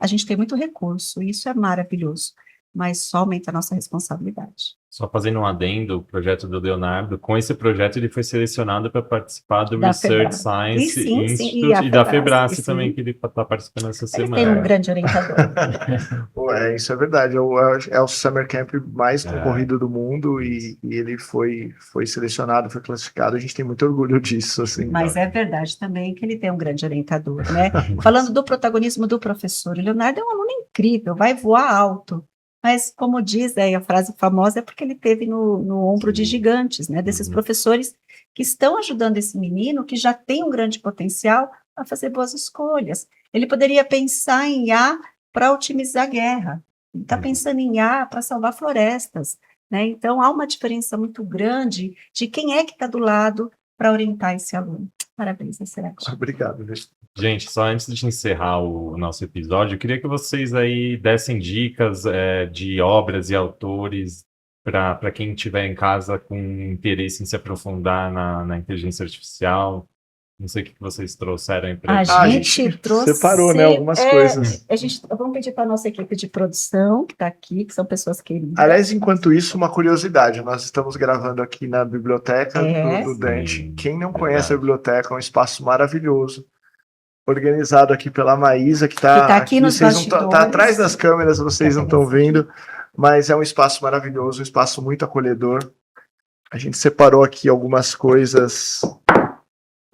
Speaker 3: A gente tem muito recurso, e isso é maravilhoso, mas só aumenta a nossa responsabilidade.
Speaker 2: Só fazendo um adendo, o projeto do Leonardo, com esse projeto ele foi selecionado para participar do
Speaker 3: Da
Speaker 2: Research
Speaker 3: Febrace.
Speaker 2: Science
Speaker 3: Sim,
Speaker 2: Institute
Speaker 3: e
Speaker 2: e da
Speaker 3: Febrace,
Speaker 2: Febrace
Speaker 3: sim.
Speaker 2: também, que ele está participando essa
Speaker 3: Ele
Speaker 2: semana.
Speaker 3: tem um grande orientador.
Speaker 4: Isso é verdade, é o Summer Camp mais concorrido do mundo e ele foi selecionado, foi classificado, a gente tem muito orgulho disso. Assim,
Speaker 3: Mas é verdade também que ele tem um grande orientador, né? Falando do protagonismo do professor, o Leonardo é um aluno incrível, vai voar alto, mas como diz aí a frase famosa, é porque ele teve no ombro de gigantes, né? Desses professores que estão ajudando esse menino, que já tem um grande potencial a fazer boas escolhas. Ele poderia pensar em IA para otimizar a guerra, ele está pensando em IA para salvar florestas, né? Então há uma diferença muito grande de quem é que está do lado para orientar esse aluno. Parabéns, excelente.
Speaker 4: Obrigado.
Speaker 2: Gente, só antes de encerrar o nosso episódio, eu queria que vocês aí dessem dicas de obras e autores para quem estiver em casa com interesse em se aprofundar na inteligência artificial. Não sei o que vocês trouxeram aí para
Speaker 3: A gente trouxe...
Speaker 4: separou, né, algumas coisas.
Speaker 3: Vamos pedir para a nossa equipe de produção, que está aqui, que são pessoas queridas.
Speaker 4: Aliás, enquanto isso, uma curiosidade, nós estamos gravando aqui na biblioteca do Dante. Quem não conhece a biblioteca, é um espaço maravilhoso, organizado aqui pela Maísa, que está
Speaker 3: aqui nos bastidores.
Speaker 4: Está atrás das câmeras, vocês não estão vendo, mas é um espaço maravilhoso, um espaço muito acolhedor. A gente separou aqui algumas coisas...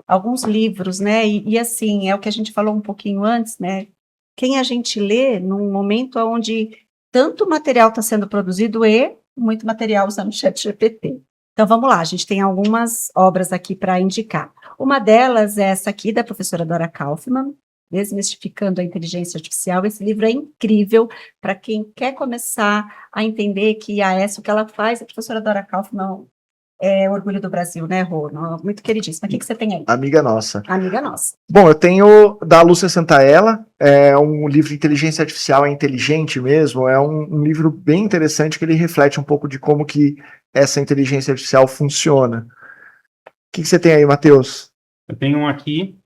Speaker 3: Alguns livros, né, e assim, é o que a gente falou um pouquinho antes, né, quem a gente lê num momento onde tanto material está sendo produzido e muito material usando o ChatGPT. Então, vamos lá, a gente tem algumas obras aqui para indicar. Uma delas é essa aqui, da professora Dora Kaufmann, Desmistificando a Inteligência Artificial. Esse livro é incrível para quem quer começar a entender que o que ela faz, a professora Dora Kaufmann é orgulho do Brasil, né, Rô? Muito queridíssima. O que você tem aí?
Speaker 4: Amiga nossa.
Speaker 3: Amiga nossa.
Speaker 4: Bom, eu tenho da Lúcia Santaella, é um livro de inteligência artificial, é inteligente mesmo, é um livro bem interessante que ele reflete um pouco de como que essa inteligência artificial funciona. O que você tem aí, Matheus?
Speaker 5: Eu tenho um aqui,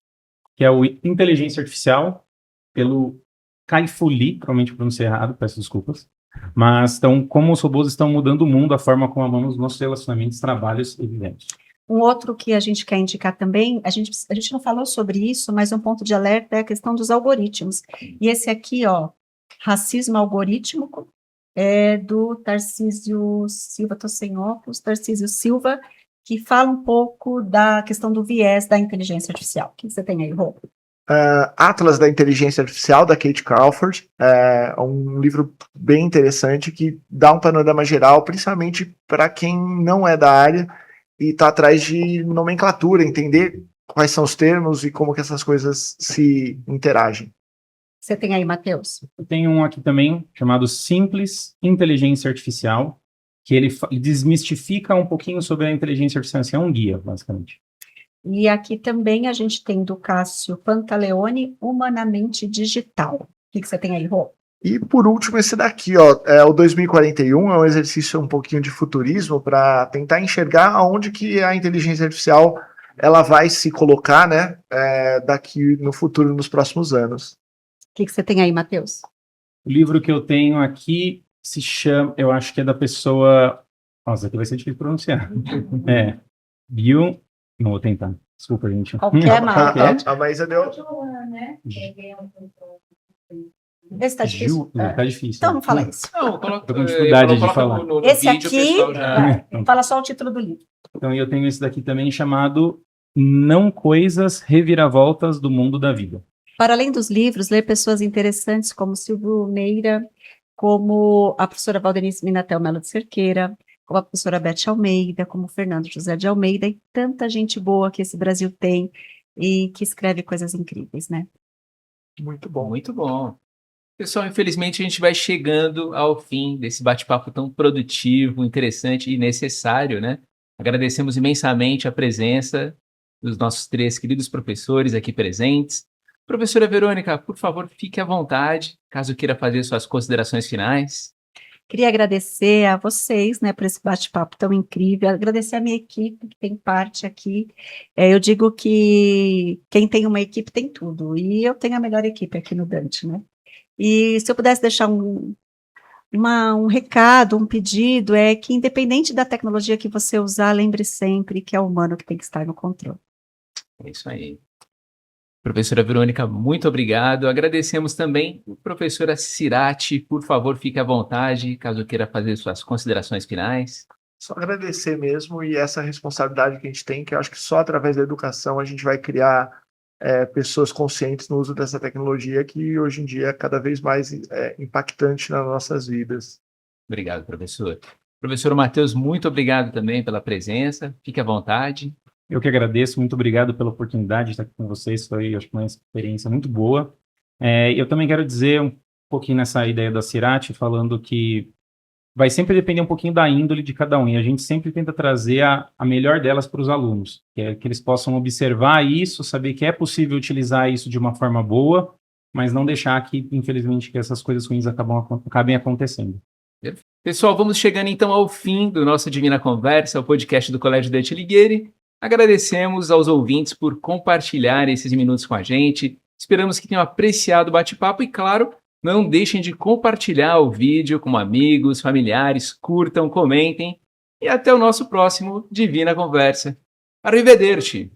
Speaker 5: que é o Inteligência Artificial, pelo Kai-Fu Lee, provavelmente pronunciei errado, peço desculpas. Mas, então, como os robôs estão mudando o mundo, a forma como amamos nossos relacionamentos, trabalhos e vivemos.
Speaker 3: Um outro que a gente quer indicar também, a gente não falou sobre isso, mas um ponto de alerta é a questão dos algoritmos. E esse aqui, ó, Racismo Algorítmico, é do Tarcísio Silva, estou sem óculos, Tarcísio Silva, que fala um pouco da questão do viés da inteligência artificial. O que você tem aí, Rô?
Speaker 4: Atlas da Inteligência Artificial, da Kate Crawford, é um livro bem interessante que dá um panorama geral, principalmente para quem não é da área e está atrás de nomenclatura, entender quais são os termos e como que essas coisas se interagem.
Speaker 3: Você tem aí, Matheus?
Speaker 5: Eu tenho um aqui também, chamado Simples Inteligência Artificial, que ele desmistifica um pouquinho sobre a inteligência artificial, assim, é um guia, basicamente.
Speaker 3: E aqui também a gente tem do Cássio Pantaleone, Humanamente Digital. O que você tem aí, Rô?
Speaker 4: E por último, esse daqui, ó, é o 2041, é um exercício um pouquinho de futurismo para tentar enxergar aonde que a inteligência artificial ela vai se colocar, né, daqui no futuro, nos próximos anos.
Speaker 3: O que você tem aí, Matheus?
Speaker 5: O livro que eu tenho aqui se chama, eu acho que é da pessoa... Nossa, aqui vai ser difícil de pronunciar. Não vou tentar. Desculpa, gente.
Speaker 3: Qualquer marca.
Speaker 4: A Maísa deu...
Speaker 3: Esse tá difícil?
Speaker 5: Tá difícil.
Speaker 3: Então, não fala isso.
Speaker 1: Não, coloca,
Speaker 5: Tô com dificuldade de
Speaker 1: coloca
Speaker 5: falar.
Speaker 1: no
Speaker 3: Esse
Speaker 1: vídeo, o
Speaker 3: aqui,
Speaker 1: pessoal já...
Speaker 3: fala só o título do livro.
Speaker 5: Então, eu tenho esse daqui também chamado Não Coisas Reviravoltas do Mundo da Vida.
Speaker 3: Para além dos livros, ler pessoas interessantes como Silvio Meira, como a professora Valdenice Minatel Melo de Cerqueira, como a professora Beth Almeida, como Fernando José de Almeida, e tanta gente boa que esse Brasil tem e que escreve coisas incríveis, né?
Speaker 4: Muito bom.
Speaker 1: Muito bom. Pessoal, infelizmente a gente vai chegando ao fim desse bate-papo tão produtivo, interessante e necessário, né? Agradecemos imensamente a presença dos nossos 3 queridos professores aqui presentes. Professora Verônica, por favor, fique à vontade, caso queira fazer suas considerações finais.
Speaker 3: Queria agradecer a vocês, né, por esse bate-papo tão incrível, agradecer a minha equipe que tem parte aqui. Eu digo que quem tem uma equipe tem tudo, e eu tenho a melhor equipe aqui no Dante, né? E se eu pudesse deixar um recado, um pedido, é que independente da tecnologia que você usar, lembre sempre que é o humano que tem que estar no controle.
Speaker 1: É isso aí. Professora Verônica, muito obrigado. Agradecemos também a professora Cirati. Por favor, fique à vontade, caso queira fazer suas considerações finais.
Speaker 4: Só agradecer mesmo e essa responsabilidade que a gente tem, que eu acho que só através da educação a gente vai criar pessoas conscientes no uso dessa tecnologia que hoje em dia é cada vez mais impactante nas nossas vidas.
Speaker 1: Obrigado, professor. Professor Matheus, muito obrigado também pela presença. Fique à vontade.
Speaker 5: Eu que agradeço, muito obrigado pela oportunidade de estar aqui com vocês, foi, acho que, uma experiência muito boa. Eu também quero dizer um pouquinho nessa ideia da Cirati, falando que vai sempre depender um pouquinho da índole de cada um, e a gente sempre tenta trazer a melhor delas para os alunos, que é que eles possam observar isso, saber que é possível utilizar isso de uma forma boa, mas não deixar que, infelizmente, que essas coisas ruins acabem acontecendo.
Speaker 1: Pessoal, vamos chegando então ao fim do nosso Divina Conversa, o podcast do Colégio Dante Alighieri. Agradecemos aos ouvintes por compartilhar esses minutos com a gente. Esperamos que tenham apreciado o bate-papo e, claro, não deixem de compartilhar o vídeo com amigos, familiares, curtam, comentem. E até o nosso próximo Divina Conversa. Arrivederci!